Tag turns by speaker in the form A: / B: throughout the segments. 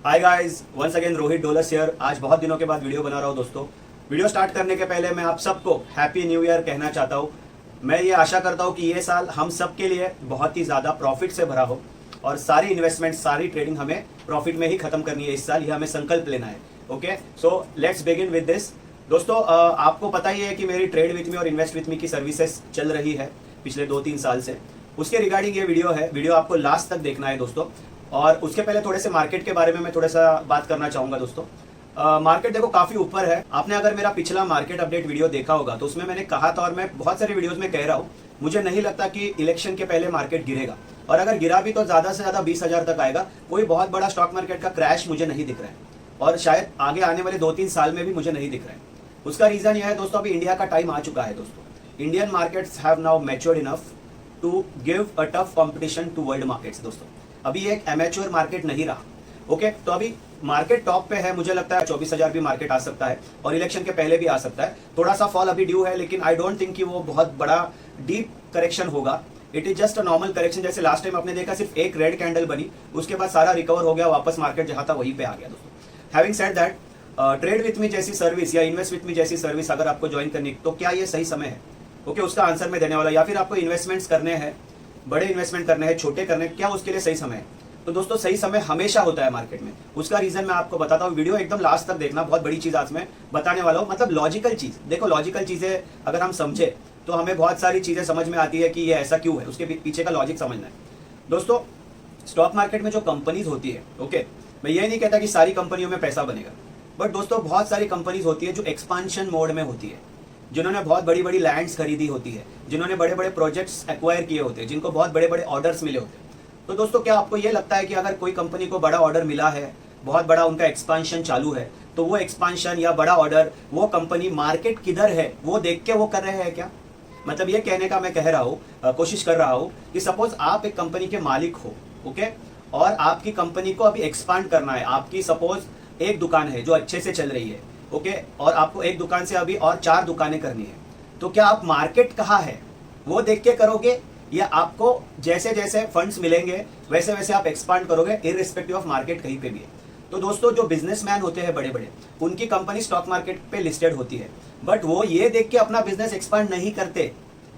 A: Hi guys, once again Rohit Dolas here. आज बहुत दिनों के बाद वीडियो बना रहा हूँ दोस्तों। वीडियो स्टार्ट करने के पहले मैं आप सबको हैप्पी न्यू ईयर कहना चाहता हूँ। मैं ये आशा करता हूँ कि ये साल हम सब के लिए बहुत ही ज़्यादा प्रॉफिट से भरा हो और सारी इन्वेस्टमेंट, सारी ट्रेडिंग हमें प्रॉफिट में ही खत्म करनी है इस साल। ये हमें संकल्प लेना है। Okay, so let's begin with this. दोस्तों, आपको पता ही है कि मेरी ट्रेड विथ मी और इन्वेस्ट विथ मी की सर्विसेज चल रही है पिछले 2-3 साल से। उसके रिगार्डिंग ये वीडियो है। वीडियो आपको लास्ट तक देखना है दोस्तों। और उसके पहले थोड़े से मार्केट के बारे में मैं थोड़ा सा बात करना चाहूँगा दोस्तों। मार्केट देखो काफ़ी ऊपर है। आपने अगर मेरा पिछला मार्केट अपडेट वीडियो देखा होगा तो उसमें मैंने कहा था, और मैं बहुत सारे वीडियोज़ में कह रहा हूँ, मुझे नहीं लगता कि इलेक्शन के पहले मार्केट गिरेगा, और अगर गिरा भी तो ज़्यादा से ज़्यादा 20,000 तक आएगा। कोई बहुत बड़ा स्टॉक मार्केट का क्रैश मुझे नहीं दिख रहा है, और शायद आगे आने वाले 2-3 साल में भी मुझे नहीं दिख रहा है। उसका रीज़न यह है दोस्तों, अभी इंडिया का टाइम आ चुका है दोस्तों। Indian markets have now matured enough to give a tough competition to world markets दोस्तों। अभी एक एमेच्योर मार्केट नहीं रहा। ओके, तो अभी मार्केट टॉप पे है। मुझे लगता है 24,000 भी मार्केट आ सकता है, और इलेक्शन के पहले भी आ सकता है। थोड़ा सा फॉल अभी ड्यू है, लेकिन आई डोंट थिंक कि वो बहुत बड़ा डीप करेक्शन होगा। It is just a normal correction. जैसे लास्ट टाइम आपने देखा, सिर्फ एक रेड कैंडल बनी, उसके बाद सारा रिकवर हो गया, वापस मार्केट जहां था वहीं पे आ गया दोस्तों। Having said that, trade with मी जैसी सर्विस या इन्वेस्ट विथ मी जैसी सर्विस अगर आपको ज्वाइन करनी, तो क्या ये सही समय है? ओके, उसका आंसर मैं देने वाला। या फिर आपको इन्वेस्टमेंट्स करने हैं, बड़े इन्वेस्टमेंट करने हैं, छोटे करने हैं, क्या उसके लिए सही समय है? तो दोस्तों, सही समय हमेशा होता है मार्केट में। उसका रीजन मैं आपको बताता हूँ। वीडियो एकदम लास्ट तक देखना, बहुत बड़ी चीज आज मैं बताने वाला हूँ। मतलब लॉजिकल चीज। देखो, लॉजिकल चीजें अगर हम समझे तो हमें बहुत सारी चीजें समझ में आती है कि ये ऐसा क्यों है, उसके पीछे का लॉजिक समझना है दोस्तों। स्टॉक मार्केट में जो कंपनीज होती है, ओके, मैं ये नहीं कहता कि सारी कंपनियों में पैसा बनेगा, बट दोस्तों बहुत सारी कंपनीज होती है जो एक्सपांशन मोड में होती है, जिन्होंने बहुत बड़ी बड़ी लैंड्स खरीदी होती है, जिन्होंने बड़े बड़े प्रोजेक्ट्स एक्वायर किए होते हैं, जिनको बहुत बड़े बड़े ऑर्डर्स मिले होते हैं। तो दोस्तों, क्या आपको ये लगता है कि अगर कोई कंपनी को बड़ा ऑर्डर मिला है, बहुत बड़ा उनका एक्सपांशन चालू है, तो वो एक्सपांशन या बड़ा ऑर्डर वो कंपनी मार्केट किधर है वो देख के वो कर रहे हैं क्या? मतलब ये कहने का मैं कह रहा हूँ, कोशिश कर रहा हूँ कि सपोज आप एक कंपनी के मालिक हो, ओके, और आपकी कंपनी को अभी एक्सपांड करना है। आपकी सपोज एक दुकान है जो अच्छे से चल रही है, ओके, और आपको एक दुकान से अभी और 4 दुकानें करनी है। तो क्या आप मार्केट कहाँ है वो देख के करोगे, या आपको जैसे जैसे फंड्स मिलेंगे वैसे वैसे आप एक्सपांड करोगे, इररिस्पेक्टिव ऑफ मार्केट कहीं पे भी है? तो दोस्तों, जो बिजनेसमैन होते हैं बड़े बड़े, उनकी कंपनी स्टॉक मार्केट पे लिस्टेड होती है, बट वो ये देख के अपना बिजनेस एक्सपांड नहीं करते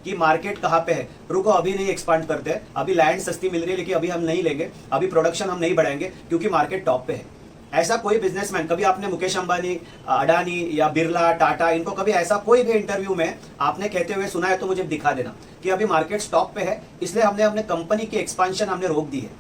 A: कि मार्केट कहाँ पे है। रुको, अभी नहीं एक्सपांड करते, अभी लैंड सस्ती मिल रही है लेकिन अभी हम नहीं लेंगे, अभी प्रोडक्शन हम नहीं बढ़ाएंगे क्योंकि मार्केट टॉप पे है। ऐसा कोई बिजनेसमैन, कभी आपने मुकेश अंबानी, अडानी या बिरला, टाटा, इनको कभी ऐसा कोई भी इंटरव्यू में आपने कहते हुए सुना है तो मुझे दिखा देना कि अभी मार्केट स्टॉप पे है, इसलिए हमने अपने कंपनी की एक्सपांशन हमने रोक दी है।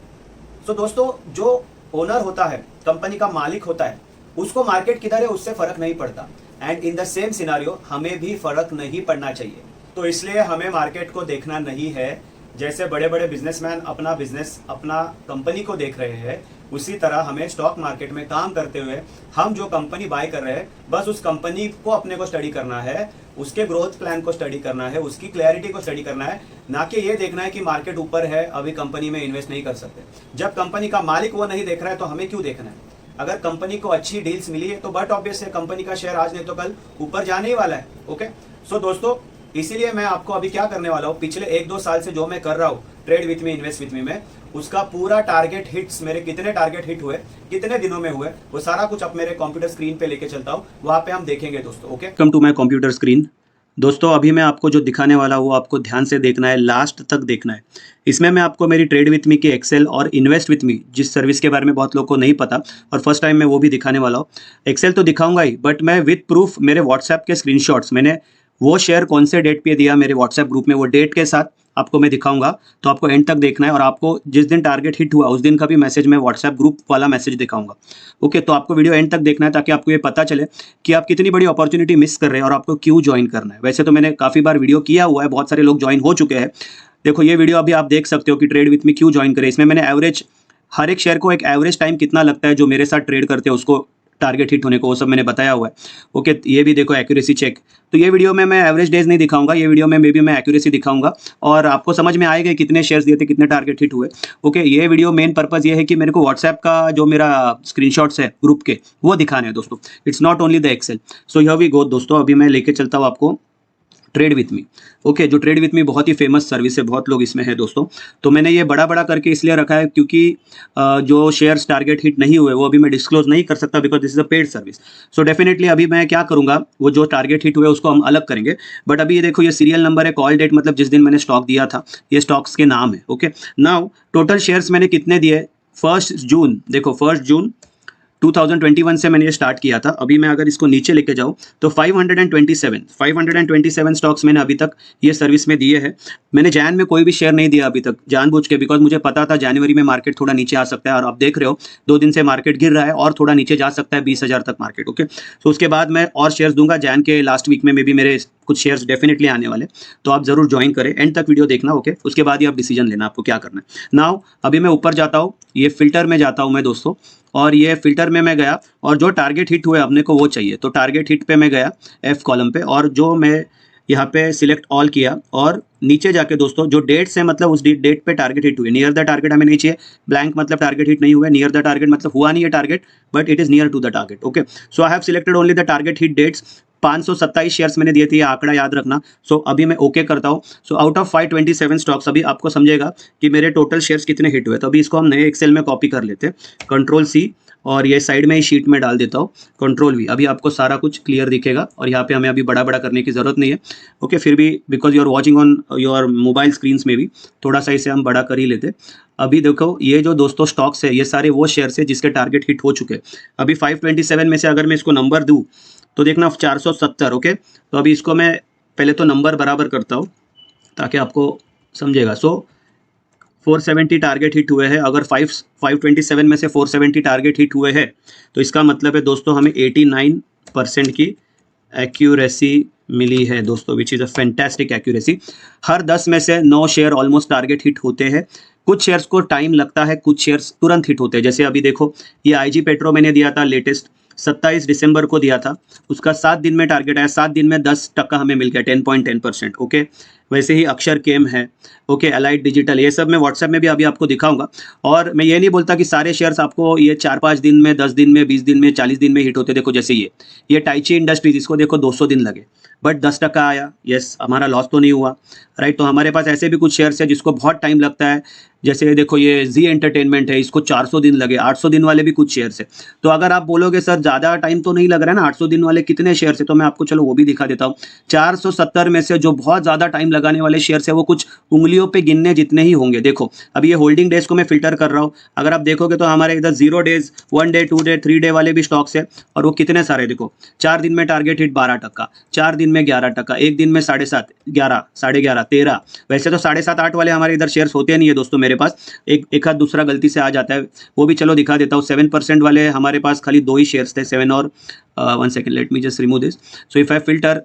A: तो दोस्तों, जो ओनर होता है, कंपनी का मालिक होता है, उसको मार्केट किधर है उससे फर्क नहीं पड़ता। And in the same scenario हमें भी फर्क नहीं पड़ना चाहिए। तो इसलिए हमें मार्केट को देखना नहीं है जैसे बड़े बड़े बिजनेसमैन अपना बिजनेस, अपना कंपनी को देख रहे हैं, उसी तरह हमें स्टॉक मार्केट में काम करते हुए हम जो कंपनी बाय कर रहे हैं, बस उस कंपनी को अपने को स्टडी करना है, उसके ग्रोथ प्लान को स्टडी करना है, उसकी क्लैरिटी को स्टडी करना है, ना कि ये देखना है कि मार्केट ऊपर है अभी कंपनी में इन्वेस्ट नहीं कर सकते। जब कंपनी का मालिक वो नहीं देख रहा है तो हमें क्यों देखना है? अगर कंपनी को अच्छी डील्स मिली है तो बट ऑब्वियस है कंपनी का शेयर आज नहीं तो कल ऊपर जाने ही वाला है। ओके, सो दोस्तों, इसीलिए मैं आपको अभी क्या करने वाला हूँ, पिछले 1-2 साल से जो मैं कर रहा हूँ trade with me, invest with मी में, उसका पूरा टारगेट हिट्स, मेरे कितने टारगेट हिट हुए, कितने दिनों में हुए, वो सारा कुछ अब मेरे कंप्यूटर स्क्रीन पे लेके चलता हूँ, वहां पे हम देखेंगे दोस्तों। Okay, come to my computer screen. दोस्तों, अभी मैं आपको जो दिखाने वाला हूँ आपको ध्यान से देखना है, लास्ट तक देखना है। इसमें मैं आपको मेरी ट्रेड विथ मी की एक्सेल और इन्वेस्ट विथ मी, जिस सर्विस के बारे में बहुत लोग को नहीं पता और फर्स्ट टाइम मैं वो भी दिखाने वाला हूँ। एक्सेल तो दिखाऊंगा ही, बट मैं विथ प्रूफ मेरे व्हाट्सएप के स्क्रीनशॉट्स, मैंने वो शेयर कौन से डेट पे दिया मेरे व्हाट्सएप ग्रुप में, वो डेट के साथ आपको मैं दिखाऊंगा। तो आपको एंड तक देखना है, और आपको जिस दिन टारगेट हिट हुआ उस दिन का भी मैसेज मैं व्हाट्सएप ग्रुप वाला मैसेज दिखाऊंगा। ओके, तो आपको वीडियो एंड तक देखना है ताकि आपको ये पता चले कि आप कितनी बड़ी अपॉर्चुनिटी मिस कर रहे हैं और आपको क्यों ज्वाइन करना है। वैसे तो मैंने काफ़ी बार वीडियो किया हुआ है, बहुत सारे लोग ज्वाइन हो चुके हैं। देखो, ये वीडियो अभी आप देख सकते हो कि ट्रेड विथ मी क्यों ज्वाइन करें। इसमें मैंने एवरेज, हर एक शेयर को एक एवरेज टाइम कितना लगता है जो मेरे साथ ट्रेड करते हैं उसको टारगेट हिट होने को, वो सब मैंने बताया हुआ है। ओके, ये भी देखो एक्यूरेसी चेक। तो ये वीडियो में मैं एवरेज डेज नहीं दिखाऊंगा, ये वीडियो में मे बी मैं एक्यूरेसी दिखाऊंगा, और आपको समझ में आएगा कितने शेयर्स दिए थे, कितने टारगेट हिट हुए। ओके, ये वीडियो मेन पर्पस ये है कि मेरे को व्हाट्सएप का जो मेरा स्क्रीनशॉट्स है ग्रुप के, वो दिखाने हैं दोस्तों। It's not only the Excel. So here we go दोस्तों। अभी मैं लेके चलता हूँ आपको ट्रेड विथ मी। ओके, जो ट्रेड विथ मी बहुत ही फेमस सर्विस है, बहुत लोग इसमें है दोस्तों। तो मैंने ये बड़ा बड़ा करके इसलिए रखा है क्योंकि जो शेयर्स टारगेट हिट नहीं हुए वो अभी मैं डिस्क्लोज नहीं कर सकता, because this is a paid service. So definitely अभी मैं क्या करूंगा, वो जो टारगेट हिट हुए उसको हम अलग करेंगे। बट अभी ये देखो, ये सीरियल नंबर है, कॉल डेट मतलब जिस दिन मैंने स्टॉक दिया था, ये स्टॉक्स के नाम है। ओके, नाउ टोटल शेयर्स मैंने कितने दिए, 1 जून, देखो 1 जून 2021 से मैंने ये स्टार्ट किया था। अभी मैं अगर इसको नीचे लेके जाऊँ तो 527 स्टॉक्स मैंने अभी तक ये सर्विस में दिए हैं। मैंने जैन में कोई भी शेयर नहीं दिया अभी तक, जानबूझ के, बिकॉज मुझे पता था जनवरी में मार्केट थोड़ा नीचे आ सकता है, और आप देख रहे हो 2 दिन से मार्केट गिर रहा है और थोड़ा नीचे जा सकता है 20,000 तक मार्केट। ओके, तो उसके बाद मैं और शेयर्स दूंगा जैन के लास्ट वीक में भी मेरे कुछ शेयर्स डेफिनेटली आने वाले, तो आप जरूर ज्वाइन करें, एंड तक वीडियो देखना। ओके, उसके बाद ही आप डिसीजन लेना आपको क्या करना है। नाउ अभी मैं ऊपर जाता हूँ, ये फिल्टर में जाता हूँ मैं दोस्तों, और ये फिल्टर में मैं गया और जो टारगेट हिट हुए अपने को वो चाहिए, तो टारगेट हिट पे मैं गया एफ कॉलम पे, और जो मैं यहाँ पे सिलेक्ट ऑल किया, और नीचे जाके दोस्तों जो डेट्स है, मतलब उस डेट पे टारगेट हिट हुए, नियर द टारगेट हमें नहीं चाहिए, ब्लैंक मतलब टारगेट हिट नहीं हुआ, नियर द टारगेट मतलब हुआ नहीं है target, but it is near to the target. Okay, so I have selected only the target hit dates. 527 shares मैंने दिए थे, ये आंकड़ा याद रखना। सो अभी मैं ओके करता हूँ। सो आउट ऑफ 527 स्टॉक्स, अभी आपको समझेगा कि मेरे टोटल शेयर्स कितने हिट हुए। तो अभी इसको हम नए एक्सेल में कॉपी कर लेते हैं, कंट्रोल सी, और ये साइड में ही शीट में डाल देता हूँ, कंट्रोल वी। अभी आपको सारा कुछ क्लियर दिखेगा, और यहाँ पे हमें अभी बड़ा बड़ा करने की ज़रूरत नहीं है। ओके, फिर भी because you are watching on your mobile screens में भी थोड़ा सा इसे हम बड़ा कर ही लेते। अभी देखो, ये जो दोस्तों स्टॉक्स है, ये सारे वो शेयर्स है जिसके टारगेट हिट हो चुके हैं। अभी 527 में से अगर मैं इसको नंबर दूँ तो देखना 470। ओके, तो अभी इसको मैं पहले तो नंबर बराबर करता हूँ ताकि आपको समझेगा। सो 470 टारगेट हिट हुए हैं। अगर 527 में से 470 टारगेट हिट हुए हैं तो इसका मतलब है दोस्तों हमें 89% की एक्यूरेसी मिली है दोस्तों, which is a fantastic accuracy. हर 10 में से 9 शेयर ऑलमोस्ट टारगेट हिट होते हैं। कुछ शेयर्स को टाइम लगता है, कुछ शेयर्स तुरंत हिट होते हैं। जैसे अभी देखो, ये आईजी पेट्रो मैंने दिया था लेटेस्ट, 27 दिसंबर को दिया था, उसका 7 दिन में टारगेट आया, 7 दिन में 10% हमें मिल गया, 10.10%। ओके, वैसे ही अक्षर केम है, ओके, अलाइट डिजिटल, ये सब मैं व्हाट्सएप में भी अभी आपको दिखाऊंगा। और मैं ये नहीं बोलता कि सारे शेयर्स आपको ये 4-5 दिन में, 10 दिन में, 20 दिन में, 40 दिन में हिट होते। देखो जैसे ये टाइची इंडस्ट्रीज, इसको देखो 200 दिन लगे, बट 10% आया। यस, हमारा लॉस तो नहीं हुआ, राइट। तो हमारे पास ऐसे भी कुछ शेयर्स है जिसको बहुत टाइम लगता है, जैसे देखो ये जी एंटरटेनमेंट है, इसको 400 दिन लगे, 800 दिन वाले भी कुछ शेयर्स है। तो अगर आप बोलोगे सर ज़्यादा टाइम तो नहीं लग रहा है ना, 800 दिन वाले कितने शेयर्स है, तो मैं आपको चलो वो भी दिखा देता हूँ। 470 में से जो बहुत ज़्यादा टाइम लगाने वाले शेयर्स है वो कुछ उंगलियों पे गिनने जितने ही होंगे। देखो अभी ये होल्डिंग डेज को मैं फिल्टर कर रहा हूँ, अगर आप देखोगे तो हमारे इधर 0 डेज, 1 डे, 2 डे, 3 डे वाले भी स्टॉक्स है, और वो कितने सारे देखो। 4 दिन में टारगेट हिट 12%, 4 दिन में 11%, एक दिन में 7.5, 11, 11.5, 13। वैसे तो 7.5, 8 वाले हमारे इधर शेयर्स होते नहीं है दोस्तों मेरे पास, एक आध दूसरा गलती से आ जाता है, वो भी चलो दिखा देता हूँ। 7% वाले हमारे पास खाली 2 ही शेयर्स थे, 7 और 1 second, let me just remove this. So if I filter,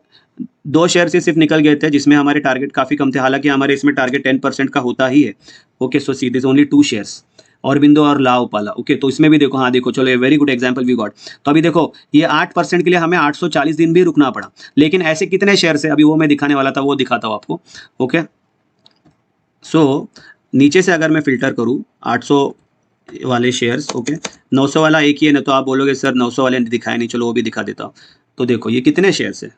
A: 2 share से सिर्फ निकल गए थे जिसमें हमारे टारगेट काफ़ी कम थे, हालांकि हमारे इसमें टारगेट 10% का होता ही है। Okay, so see this only 2 shares, Aurobindo और लाओपाला। ओके, तो इसमें भी देखो, हाँ देखो, चलो ये very good example we got. तो अभी देखो ये 8% के लिए हमें 840 दिन भी रुकना पड़ा, लेकिन ऐसे कितने शेयर्स है अभी वो मैं दिखाने वाला था, वो दिखाता हूँ आपको। ओके, सो नीचे से अगर मैं फिल्टर करूँ 800 वाले शेयर्स, ओके, 900 वाला एक ही है ना, तो आप बोलोगे सर 900 वाले दिखाए नहीं, चलो वो भी दिखा देता हूँ। तो देखो ये कितने शेयर्स है,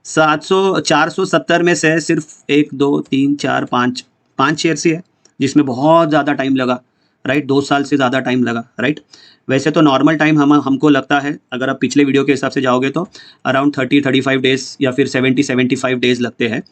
A: 470 में से सिर्फ 1, 2, 3, 4, 5 शेयर्स ही है जिसमें बहुत ज़्यादा टाइम लगा, राइट। 2 साल से ज़्यादा टाइम लगा, राइट। वैसे तो नॉर्मल टाइम हमको लगता है, अगर आप पिछले वीडियो के हिसाब से जाओगे तो अराउंड 30-35 डेज या फिर 70-75 डेज लगते हैं।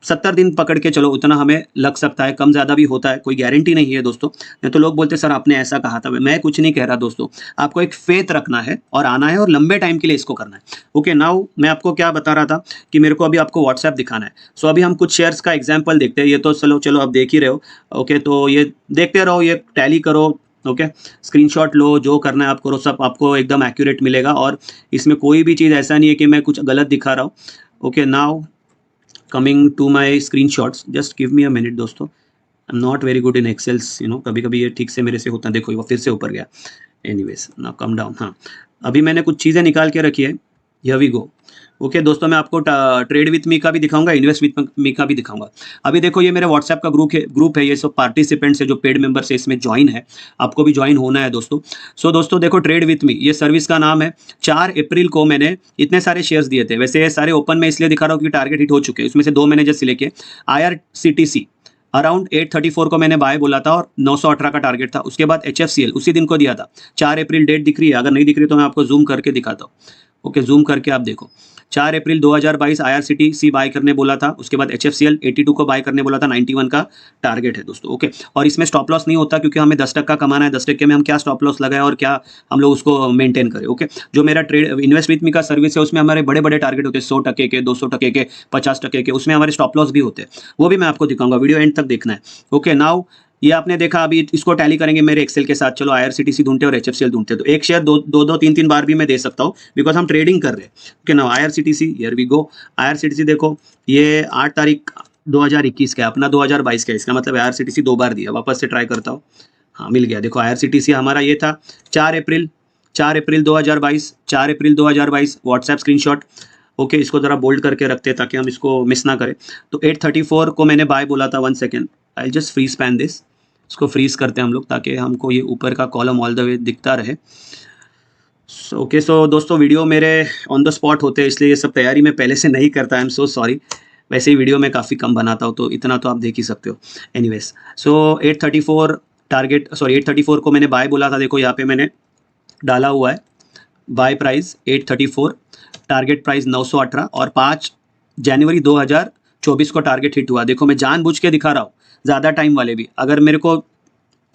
A: 70 दिन पकड़ के चलो, उतना हमें लग सकता है, कम ज़्यादा भी होता है, कोई गारंटी नहीं है दोस्तों। नहीं तो लोग बोलते सर आपने ऐसा कहा था, मैं कुछ नहीं कह रहा दोस्तों, आपको एक फेथ रखना है और आना है और लंबे टाइम के लिए इसको करना है। ओके, नाउ मैं आपको क्या बता रहा था कि मेरे को अभी आपको व्हाट्सएप दिखाना है। सो अभी हम कुछ शेयर्स का एग्जाम्पल देखते हैं। ये तो चलो आप देख ही रहे हो। ओके, तो ये देखते रहो, ये टैली करो, ओके, स्क्रीनशॉट लो, जो करना है आप करो, सब आपको एकदम एक्यूरेट मिलेगा, और इसमें कोई भी चीज़ ऐसा नहीं है कि मैं कुछ गलत दिखा रहा हूँ। Okay, now coming to my screenshots, just give me a minute दोस्तों, I am not very good in excels, कभी कभी ये ठीक से मेरे से होता है। देखो वो फिर से ऊपर गया, एनीवेज नाउ कम डाउन। हाँ, अभी मैंने कुछ चीज़ें निकाल के रखी है, हियर वी गो। ओके दोस्तों, मैं आपको ट्रेड विथ मी का भी दिखाऊंगा, इन्वेस्ट विथ मी का भी दिखाऊंगा। अभी देखो ये मेरे व्हाट्सएप का ग्रुप है, ये सब पार्टिसिपेंट्स है जो पेड मेंबर्स है, इसमें ज्वाइन है। आपको भी ज्वाइन होना है दोस्तों। सो दोस्तों देखो, ट्रेड विथ मी ये सर्विस का नाम है। 4 अप्रैल को मैंने इतने सारे शेयर्स दिए थे। वैसे ये सारे ओपन में इसलिए दिखा रहा हूँ क्योंकि टारगेट हिट हो चुके हैं। उसमें से 2 मैंने जस्ट सिलेक्ट किए। IRCTC अराउंड 834 को मैंने बाय बोला था और 918 का टारगेट था। उसके बाद HFCL उसी दिन को दिया था। 4 अप्रैल डेट दिख रही है, अगर नहीं दिख रही तो मैं आपको जूम करके दिखाता हूँ। ओके, जूम करके आप देखो। 4 अप्रैल 2022 IRCTC बाय करने बोला था। उसके बाद HFCL 82 को बाय करने बोला था। 91 का टारगेट है दोस्तों। ओके, और इसमें स्टॉप लॉस नहीं होता क्योंकि हमें 10% कमाना है। 10% में हम क्या स्टॉप लॉस लगाए और क्या हम लोग उसको मेंटेन करें। ओके, जो मेरा ट्रेड इन्वेस्ट विथ मी का सर्विस है उसमें हमारे बड़े बड़े टारगेट होते हैं, 100% के, 200% के, 50% के। उसमें हमारे स्टॉप लॉस भी होते हैं, वो भी मैं आपको दिखाऊंगा। वीडियो एंड तक देखना है। ओके, नाउ ये आपने देखा। अभी इसको टैली करेंगे मेरे एक्सेल के साथ। चलो IRCTC ढूंढते और HFCL ढूंढते, तो एक शेयर दो 3 बार भी मैं दे सकता हूँ बिकॉज हम ट्रेडिंग कर रहे हैं। Okay, now IRCTC, here we go. IRCTC देखो, ये 8 तारीख 2021 का है, अपना 2022 का है। इसका मतलब IRCTC 2 बार दिया। वापस से ट्राई करता हूँ। हाँ, मिल गया। देखो IRCTC हमारा ये था 4 अप्रैल 2022, 4 अप्रैल 2022 व्हाट्सएप स्क्रीनशॉट। ओके, इसको ज़रा बोल्ड करके रखते हैं ताकि हम इसको मिस ना करें। तो 834 को मैंने बाय बोला था। 1 second, I just freeze pane this. इसको फ्रीज करते हैं हम लोग ताकि हमको ये ऊपर का कॉलम ऑल द वे दिखता रहे। ओके, सो दोस्तों वीडियो मेरे ऑन द स्पॉट होते हैं, इसलिए ये सब तैयारी मैं पहले से नहीं करता। I am so sorry. वैसे ही वीडियो मैं काफ़ी कम बनाता हूँ, तो इतना तो आप देख ही सकते हो। एनीवेज, सो 834 टारगेट, सॉरी 834 को मैंने बाय बोला था। देखो यहाँ पे मैंने डाला हुआ है बाय प्राइस 834, टारगेट प्राइस 918 और 5 जनवरी 2024 को टारगेट हिट हुआ। देखो मैं जानबूझ के दिखा रहा हूँ ज़्यादा टाइम वाले भी। अगर मेरे को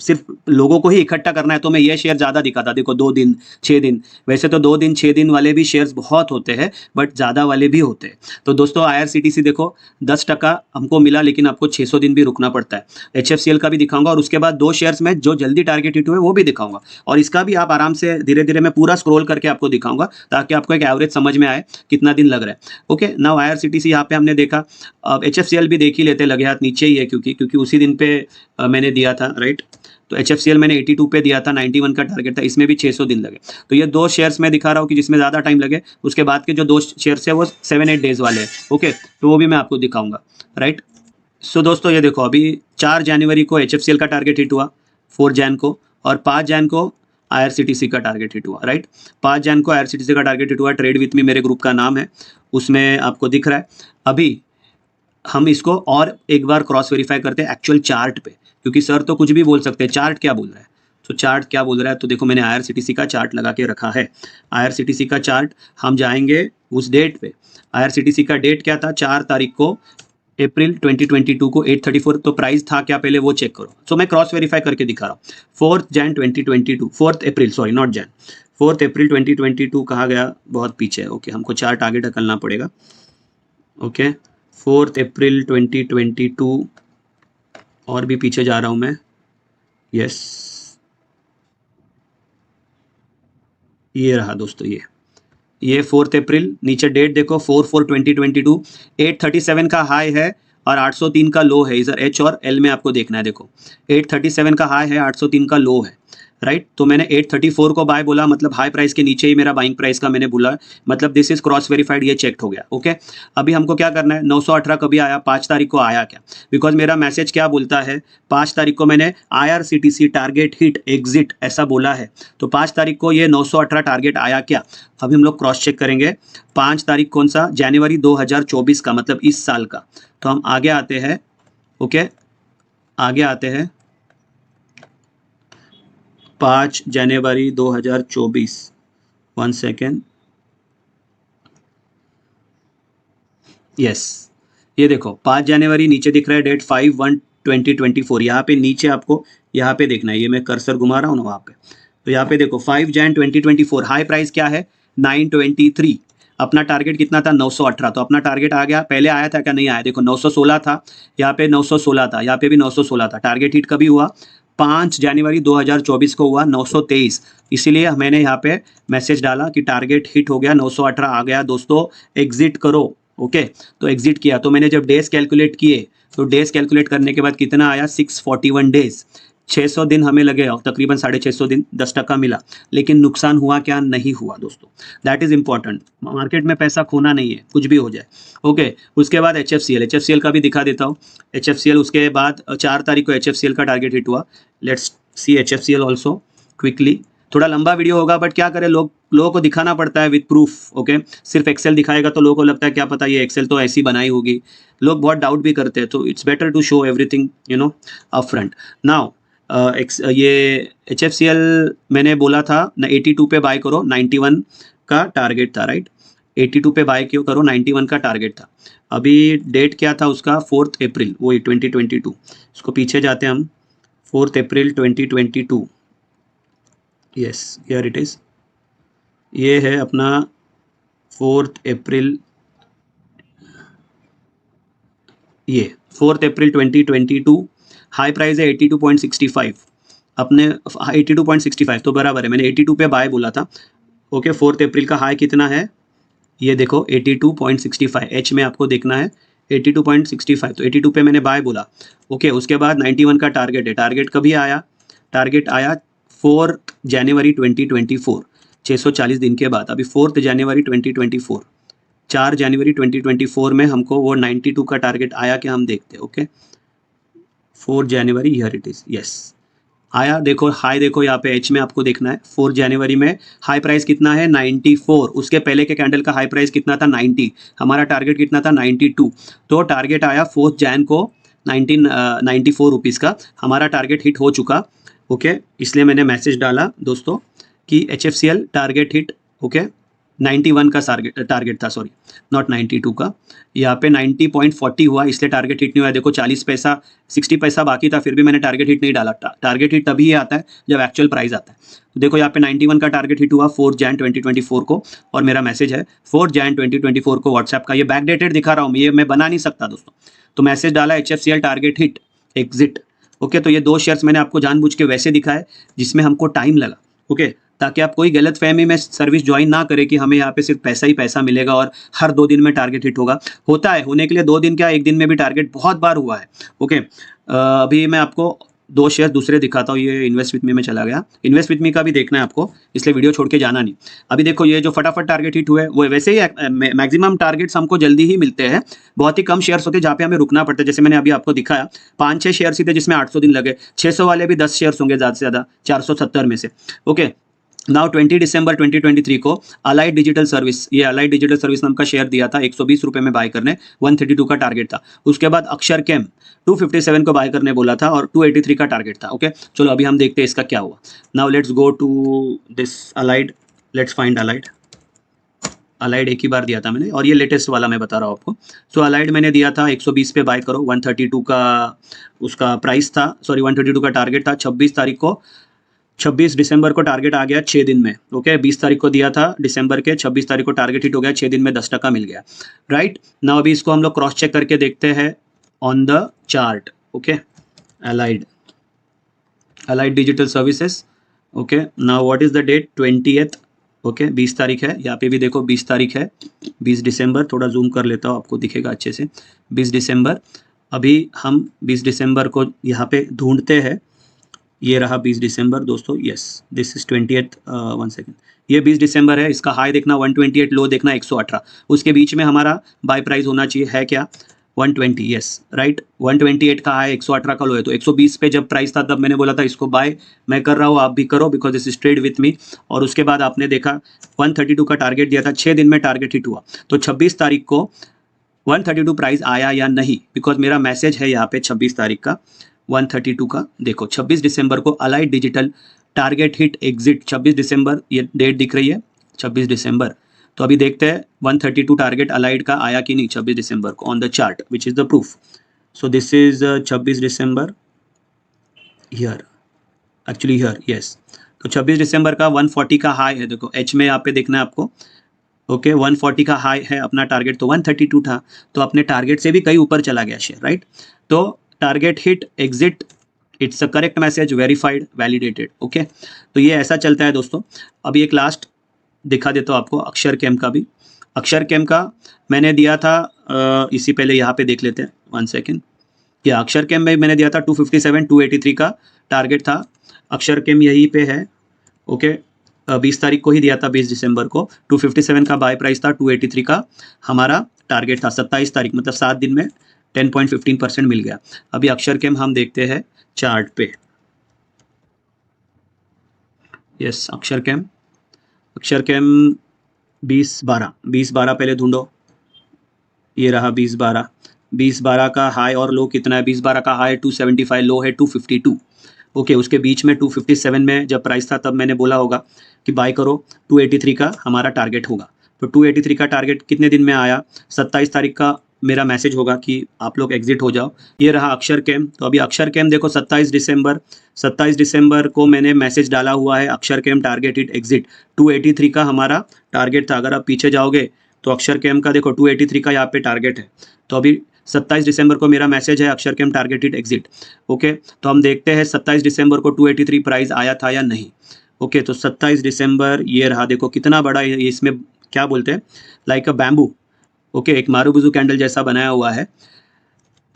A: सिर्फ लोगों को ही इकट्ठा करना है तो मैं ये शेयर ज़्यादा दिखाता। देखो 2 दिन 6 दिन, वैसे तो 2 दिन 6 दिन वाले भी शेयर्स बहुत होते हैं, बट ज़्यादा वाले भी होते हैं। तो दोस्तों IRCTC देखो 10% हमको मिला, लेकिन आपको 600 दिन भी रुकना पड़ता है। HFCL का भी दिखाऊंगा और उसके बाद 2 शेयर्स में जो जल्दी टारगेट हिट हुए वो भी दिखाऊंगा। और इसका भी आप आराम से धीरे धीरे मैं पूरा स्क्रॉल करके आपको दिखाऊंगा ताकि आपको एक एवरेज समझ में आए कितना दिन लग रहा है। ओके, नाउ IRCTC यहाँ पे हमने देखा। अब HFCL भी देख ही लेते, लगे हाथ नीचे ही है क्योंकि उसी दिन पे मैंने दिया था, राइट। तो HFCL मैंने 82 पे दिया था, 91 का टारगेट था। इसमें भी 600 दिन लगे। तो ये 2 शेयर्स में दिखा रहा हूँ कि जिसमें ज़्यादा टाइम लगे। उसके बाद के जो 2 शेयर्स है वो 7-8 डेज वाले हैं। ओके, तो वो भी मैं आपको दिखाऊंगा, राइट। सो दोस्तों ये देखो, अभी 4 जनवरी को HFCL का टारगेट हिट हुआ, 4 जैन को, और 5 जैन को IRCTC का टारगेट हिट हुआ, राइट। 5 जैन को IRCTC का टारगेट हिट हुआ। ट्रेड विथ मी मेरे ग्रुप का नाम है, उसमें आपको दिख रहा है। अभी हम इसको और एक बार क्रॉस वेरीफाई करते हैं एक्चुअल चार्ट पे, क्योंकि सर तो कुछ भी बोल सकते हैं, चार्ट क्या बोल रहा है। तो चार्ट क्या बोल रहा है, तो देखो मैंने IRCTC का चार्ट लगा के रखा है। IRCTC का चार्ट, हम जाएंगे उस डेट पे। IRCTC का डेट क्या था, 4 तारीख को अप्रैल 2022 को 834। तो प्राइस था क्या पहले वो चेक करो। सो मैं क्रॉस वेरीफाई करके दिखा रहा हूँ। 4 अप्रैल, सॉरी नॉट जैन, 4 अप्रैल 2022 कहा गया, बहुत पीछे है। ओके, हमको चार्ट आगे ढकलना पड़ेगा। ओके, 4 अप्रैल 2022, और भी पीछे जा रहा हूँ मैं। यस, ये रहा दोस्तों, ये 4 अप्रैल। नीचे डेट देखो, 4/4/2022। 837 का हाई है और 803 का लो है। इधर H और L में आपको देखना है। देखो 837 का हाई है, 803 का लो है, राइट। तो मैंने 834 को बाय बोला, मतलब हाई प्राइस के नीचे ही मेरा बाइंग प्राइस का मैंने बोला, मतलब दिस इज क्रॉस वेरीफाइड, ये चेक हो गया। ओके, अभी हमको क्या करना है, 918 कभी आया, 5 तारीख को आया क्या, बिकॉज मेरा मैसेज क्या बोलता है, 5 तारीख को मैंने IRCTC टारगेट हिट एग्जिट ऐसा बोला है। तो 5 तारीख को ये 918 टारगेट आया क्या, अभी हम लोग क्रॉस चेक करेंगे। 5 तारीख कौन सा, जनवरी 2024 का, मतलब इस साल का। तो हम आगे आते हैं। ओके, आगे आते हैं 5 जनवरी 2024। 1 सेकेंड, यस, ये देखो 5 जनवरी, नीचे दिख रहा है डेट 5/1/2024। यहाँ पे नीचे आपको यहाँ पे देखना है, ये मैं कर्सर घुमा रहा हूँ ना वहाँ पे। तो यहाँ पे देखो 5 जन 2024, हाई प्राइस क्या है 923। अपना टारगेट कितना था 918। तो अपना टारगेट आ गया, पहले आया था क्या, नहीं आया। देखो 916 था, यहाँ पे 916 था, यहाँ पे भी 916 था। टारगेट हिट कभी हुआ, 5 जनवरी 2024 को हुआ 923। इसीलिए मैंने यहाँ पे मैसेज डाला कि टारगेट हिट हो गया, 918 आ गया दोस्तों, एग्जिट करो। ओके, तो एग्जिट किया। तो मैंने जब डेज कैलकुलेट किए, तो डेज कैलकुलेट करने के बाद कितना आया, 641 डेज। 600 दिन हमें लगे, तकरीबन 650 दिन, 10% मिला, लेकिन नुकसान हुआ क्या? नहीं हुआ दोस्तों। That is important. मार्केट में पैसा खोना नहीं है, कुछ भी हो जाए। ओके, उसके बाद HFCL का भी दिखा देता हूँ। HFCL उसके बाद 4 तारीख को HFCL का टारगेट हिट हुआ। Let's see HFCL also quickly. थोड़ा लंबा वीडियो होगा, बट क्या करें, लोगों को दिखाना पड़ता है विद प्रूफ। ओके, सिर्फ एक्सेल दिखाएगा तो लोगों को लगता है क्या पता ये एक्सेल तो ऐसी बनाई होगी, लोग बहुत डाउट भी करते हैं। तो it's better to show everything up front. Now ये HFCL मैंने बोला था ना, 82 पे बाय करो, 91 का टारगेट था, राइट। 82 पे बाय क्यों करो, 91 का टारगेट था। अभी डेट क्या था उसका? 4 अप्रैल, वही 2022। इसको पीछे जाते हैं हम, 4 अप्रैल 2022। Yes, here it is. ये है अपना 4 अप्रैल, ये 4 अप्रैल 2022। हाई प्राइस है 82.65, अपने 82.65 तो बराबर है, मैंने 82 पे बाय बोला था। ओके, 4 अप्रैल का हाई कितना है? ये देखो 82.65, एच में आपको देखना है 82.65, तो 82 पे मैंने बाय बोला। ओके, उसके बाद 91 का टारगेट है। टारगेट कभी आया? टारगेट आया 4 जनवरी 2024, 640 दिन के बाद। अभी 4 जनवरी 2024, 4 जनवरी 2024 में हमको वो 92 का टारगेट आया क्या, हम देखते हैं। Okay, 4 January, here it is. Yes, आया। देखो हाई, देखो यहाँ पे एच में आपको देखना है। 4 जनवरी में हाई प्राइस कितना है? 94। उसके पहले के कैंडल का हाई प्राइस कितना था? 90। हमारा टारगेट कितना था? 92। तो टारगेट आया 4 जैन को 94 रुपीज़ का। हमारा टारगेट हिट हो चुका। ओके, इसलिए मैंने मैसेज डाला दोस्तों कि HFCL टारगेट हिट। ओके, 91 का टारगेट था, सॉरी, नॉट 92 का। यहाँ पे 90.40 हुआ, इसलिए टारगेट हिट नहीं हुआ। देखो 40 पैसा, 60 पैसा बाकी था, फिर भी मैंने टारगेट हिट नहीं डाला। टारगेट हिट तभी आता है जब एक्चुअल प्राइस आता है। तो देखो यहाँ पे 91 का टारगेट हिट हुआ 4 जैन 2024 को, और मेरा मैसेज है 4 जैन 2024 को व्हाट्सएप का। ये बैक डेटेड दिखा रहा हूँ, ये मैं बना नहीं सकता दोस्तों। तो मैसेज डाला HFCL target hit exit. Okay, तो ये 2 शेयर्स मैंने आपको जानबूझ के वैसे दिखाए जिसमें हमको टाइम लगा। ओके, ताकि आप कोई गलत फहमी में सर्विस ज्वाइन ना करें कि हमें यहाँ पे सिर्फ पैसा ही पैसा मिलेगा और हर 2 दिन में टारगेट हिट होगा। होता है, होने के लिए 2 दिन क्या, 1 दिन में भी टारगेट बहुत बार हुआ है। ओके, अभी मैं आपको 2 शेयर दूसरे दिखाता हूँ। ये इन्वेस्ट विथ मी में चला गया। इन्वेस्ट विथ मी का भी देखना है आपको, इसलिए वीडियो छोड़ के जाना नहीं। अभी देखो ये जो फटाफट टारगेट हिट हुए, वो वैसे ही मैक्सिमम टारगेट्स हमको जल्दी ही मिलते हैं। बहुत ही कम शेयर्स होते हैं जहाँ पे हमें रुकना पड़ता है। जैसे मैंने अभी आपको दिखाया 5-6 शेयर्स ही थे जिसमें 800 दिन लगे। 600 वाले भी 10 शेयर्स होंगे ज़्यादा से ज़्यादा, 470 में से। ओके, नाउ 20 दिसंबर 2023 को अलाइड डिजिटल सर्विस, ये अलाइड डिजिटल सर्विस नाम का शेयर दिया था 120 रुपये में बाय करने, 132 का टारगेट था। उसके बाद अक्षर केम 257 को बाय करने बोला था और 283 का टारगेट था। ओके, चलो अभी हम देखते हैं इसका क्या हुआ। Now let's go to this allied, let's find allied. Allied एक ही बार दिया था मैंने, और ये लेटेस्ट वाला मैं बता रहा हूँ आपको। सो अलाइड मैंने दिया था 120 पे बाय करो, 132 का उसका प्राइस था, सॉरी 132 का टारगेट था। 26 तारीख को, 26 दिसंबर को टारगेट आ गया 6 दिन में। ओके, 20 तारीख को दिया था दिसंबर के, 26 तारीख को टारगेट हिट हो गया, 6 दिन में 10% मिल गया, राइट। नाउ अभी इसको हम लोग क्रॉस चेक करके देखते हैं on the chart. Okay, allied digital services. Okay, now what is the date? 20th। Okay, 20 तारीख है, यहाँ पे भी देखो 20 तारीख है, 20 दिसंबर। थोड़ा जूम कर लेता हूँ, आपको दिखेगा अच्छे से। 20 दिसंबर, अभी हम 20 दिसंबर को यहाँ पे ढूंढते हैं। ये रहा 20 दिसंबर दोस्तों। Yes, this is 20th, 1 second, ये 20 दिसंबर है। इसका हाई देखना 128, लो देखना 118। उसके बीच में हमारा बाय प्राइस होना चाहिए, है क्या? 120। यस, राइट, 128 का हाई, 118 का लो है। तो 120 पे जब प्राइस था तब मैंने बोला था इसको बाय मैं कर रहा हूँ, आप भी करो, because this is trade with मी। और उसके बाद आपने देखा 132 का टारगेट दिया था, 6 दिन में टारगेट हिट हुआ। तो 26 तारीख को 132 प्राइस आया या नहीं, बिकॉज मेरा मैसेज है यहाँ पे 26 तारीख का 132 का। देखो 26 दिसंबर को allied digital target hit exit, 26 दिसंबर, ये डेट दिख रही है 26 दिसंबर। तो अभी देखते हैं 132 टारगेट अलाइड का आया कि नहीं 26 दिसंबर को on the chart, which is the proof. So this is 26 December, here, actually here, yes. तो 26 दिसंबर का 140 का हाई है, देखो एच में यहाँ पे देखना है आपको। ओके, 140 का हाई है अपना टारगेट, तो 132 था, तो अपने टारगेट से भी कहीं ऊपर चला गया शेयर, राइट। तो target hit exit, it's a correct message, verified, validated. Okay, तो ये ऐसा चलता है दोस्तों। अभी एक लास्ट दिखा देता हूँ आपको अक्षर केम का भी। अक्षर केम का मैंने दिया था इसी पहले यहाँ पे देख लेते हैं, 1 सेकेंड। या अक्षर केम में मैंने दिया था 257 283 का टारगेट था, अक्षर केम यहीं पे है। ओके 20 तारीख को ही दिया था, 20 दिसंबर को 257 का बाय प्राइस था, 283 का हमारा टारगेट था। 27 तारीख मतलब 7 दिन में 10.15% मिल गया। अभी अक्षर केम हम देखते हैं चार्ट पे। यस अक्षर केम 2012 पहले ढूंढो, ये रहा 2012 का हाई और लो कितना है? 2012 का हाई 275, लो है 252। ओके उसके बीच में 257 में जब प्राइस था तब मैंने बोला होगा कि बाय करो, 283 का हमारा टारगेट होगा। तो 283 का टारगेट कितने दिन में आया? 27 तारीख का मेरा मैसेज होगा कि आप लोग एग्जिट हो जाओ। ये रहा अक्षर केम। तो अभी अक्षर केम देखो 27 दिसंबर को मैंने मैसेज डाला हुआ है, अक्षर केम टारगेट हिट एग्जिट। 283 का हमारा टारगेट था। अगर आप पीछे जाओगे तो अक्षर केम का देखो 283 का यहाँ पे टारगेट है। तो अभी 27 दिसंबर को मेरा मैसेज है अक्षर केम टारगेटेड एग्जिट। ओके तो हम देखते हैं 27 दिसंबर को 283 प्राइस आया था या नहीं। ओके तो 27 दिसंबर ये रहा, देखो कितना बड़ा है, इसमें क्या बोलते हैं लाइक अ बैम्बू। ओके एक मारूबुजू कैंडल जैसा बनाया हुआ है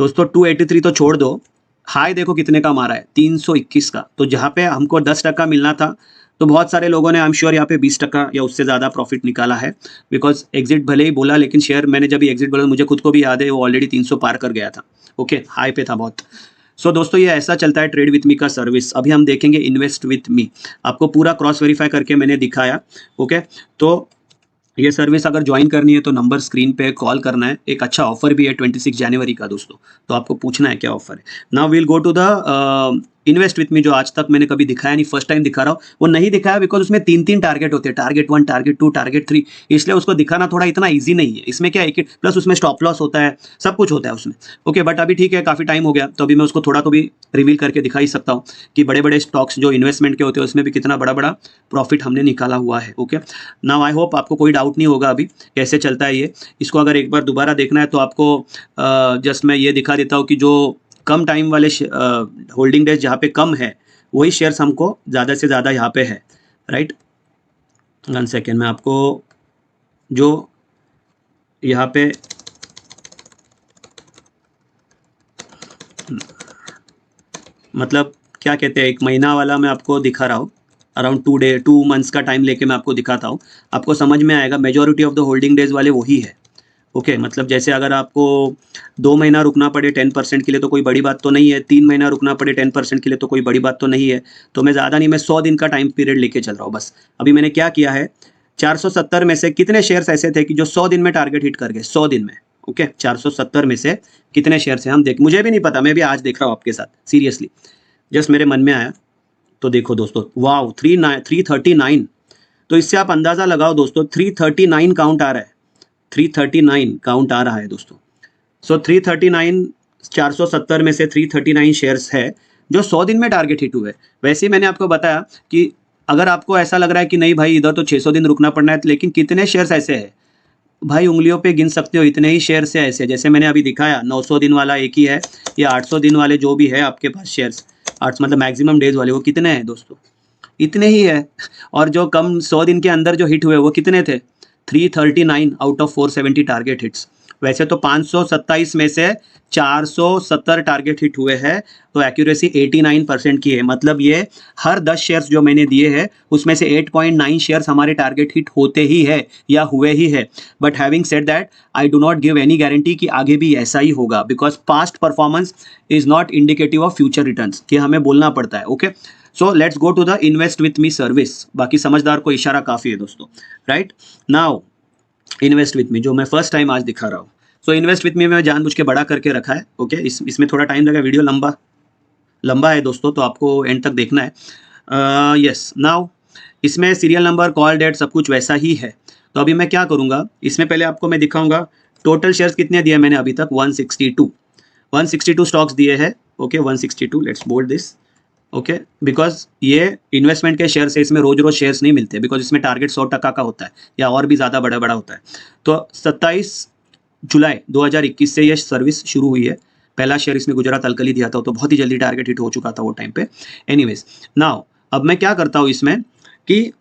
A: दोस्तों। 283 तो छोड़ दो, हाई देखो कितने का मारा है, 321 का। तो जहाँ पे हमको 10% मिलना था तो बहुत सारे लोगों ने आई एम श्योर यहाँ पे 20% या उससे ज़्यादा प्रॉफिट निकाला है। बिकॉज एग्जिट भले ही बोला, लेकिन शेयर मैंने जब एग्जिट बोला मुझे खुद को भी याद है वो ऑलरेडी 300 पार कर गया था। ओके हाई पे था बहुत। सो दोस्तों ये ऐसा चलता है ट्रेड विथ मी का सर्विस। अभी हम देखेंगे इन्वेस्ट विथ मी। आपको पूरा क्रॉस वेरीफाई करके मैंने दिखाया। ओके तो ये सर्विस अगर ज्वाइन करनी है तो नंबर स्क्रीन पे कॉल करना है। एक अच्छा ऑफर भी है 26 जनवरी का दोस्तों, तो आपको पूछना है क्या ऑफर है। Now we'll go to the invest with me, जो आज तक मैंने कभी दिखाया नहीं, फर्स्ट टाइम दिखा रहा हूँ। वो नहीं दिखाया बिकॉज उसमें 3 टारगेट होते हैं, टारगेट 1, टारगेट 2, टारगेट 3, इसलिए उसको दिखाना थोड़ा इतना ईजी नहीं है। इसमें क्या है, प्लस उसमें स्टॉप लॉस होता है, सब कुछ होता है उसमें। ओके बट अभी ठीक है, काफ़ी टाइम हो गया तो अभी मैं उसको थोड़ा तो भी रिवील करके दिखा ही सकता हूँ कि बड़े बड़े स्टॉक्स जो इन्वेस्टमेंट के होते हैं उसमें भी कितना बड़ा बड़ा प्रॉफिट हमने निकाला हुआ है। ओके नाउ आई होप आपको कोई डाउट नहीं होगा अभी कैसे चलता है ये। इसको अगर एक बार दोबारा देखना है तो आपको जस्ट मैं ये दिखा देता हूँ कि जो कम टाइम वाले होल्डिंग डेज जहाँ पे कम है वही शेयर्स हमको ज़्यादा से ज़्यादा यहाँ पे है, राइट। 1 सेकेंड में आपको जो यहाँ पे मतलब क्या कहते हैं, 1 महीना वाला मैं आपको दिखा रहा हूँ, अराउंड 2 मंथ्स का टाइम लेके मैं आपको दिखाता हूँ, आपको समझ में आएगा। Majority of the holding days वाले वही है। ओके मतलब जैसे अगर आपको 2 महीना रुकना पड़े 10% के लिए तो कोई बड़ी बात तो नहीं है, 3 महीना रुकना पड़े 10% के लिए तो कोई बड़ी बात तो नहीं है। तो मैं ज़्यादा नहीं, मैं 100 दिन का टाइम पीरियड लेके चल रहा हूँ बस। अभी मैंने क्या किया है, 470 में से कितने शेयर्स ऐसे थे कि जो 100 दिन में टारगेट हिट कर गए, 100 दिन में। ओके 470 में से कितने शेयर्स हैं हम देख, मुझे भी नहीं पता, मैं भी आज देख रहा हूँ आपके साथ, सीरियसली जस्ट मेरे मन में आया। तो देखो दोस्तों, वाओ 339। तो इससे आप अंदाज़ा लगाओ दोस्तों, 339 काउंट आ रहा है, 339 काउंट आ रहा है दोस्तों। सो 339, 470 में से 339 शेयर्स है जो 100 दिन में टारगेट हिट हुए। वैसे ही मैंने आपको बताया कि अगर आपको ऐसा लग रहा है कि नहीं भाई इधर तो 600 दिन रुकना पड़ना है, लेकिन कितने शेयर्स ऐसे हैं भाई, उंगलियों पे गिन सकते हो, इतने ही शेयर्स है ऐसे। जैसे मैंने अभी दिखाया 900 दिन वाला एक ही है, या 800 दिन वाले जो भी है आपके पास शेयर्स, 8 मतलब मैक्सिमम डेज वाले, वो कितने हैं दोस्तों, इतने ही है। और जो कम 100 दिन के अंदर जो हिट हुए वो कितने थे, 339 आउट ऑफ 470 टारगेट हिट्स। वैसे तो 527 में से 470 टारगेट हिट हुए हैं, तो एक्यूरेसी 89% की है। मतलब ये हर 10 शेयर्स जो मैंने दिए हैं उसमें से 8.9 शेयर्स हमारे टारगेट हिट होते ही है या हुए ही है। But having said that, I do not give any guarantee कि आगे भी ऐसा ही होगा, because past performance is not indicative of future returns, कि हमें बोलना पड़ता है। Okay so let's go to the invest with me service. बाकी समझदार को इशारा काफ़ी है दोस्तों, right. Now invest with me जो मैं फर्स्ट टाइम आज दिखा रहा हूँ। सो इन्वेस्ट विथ मी में जानबूझ के बड़ा करके रखा है। ओके इसमें थोड़ा टाइम लगेगा, वीडियो लंबा है दोस्तों, तो आपको एंड तक देखना है। यस नाउ इसमें सीरियल नंबर, कॉल डेट सब कुछ वैसा ही है। तो अभी मैं क्या करूँगा, इसमें पहले आपको मैं दिखाऊंगा टोटल शेयर्स कितने दिए मैंने अभी तक, 162 स्टॉक्स दिए हैं। Okay 162, let's bold this. Okay because ये इन्वेस्टमेंट के शेयर से, इसमें रोज शेयर्स नहीं मिलते, बिकॉज इसमें टारगेट 100% का होता है या और भी ज़्यादा बड़ा होता है। तो 27 जुलाई 2021 से ये सर्विस शुरू हुई है। पहला शेयर इसमें गुजरात अल्कली दिया था, तो बहुत ही जल्दी टारगेट हिट हो चुका था वो टाइम पे। एनीवेज नाउ अब मैं क्या करता हूँ इसमें कि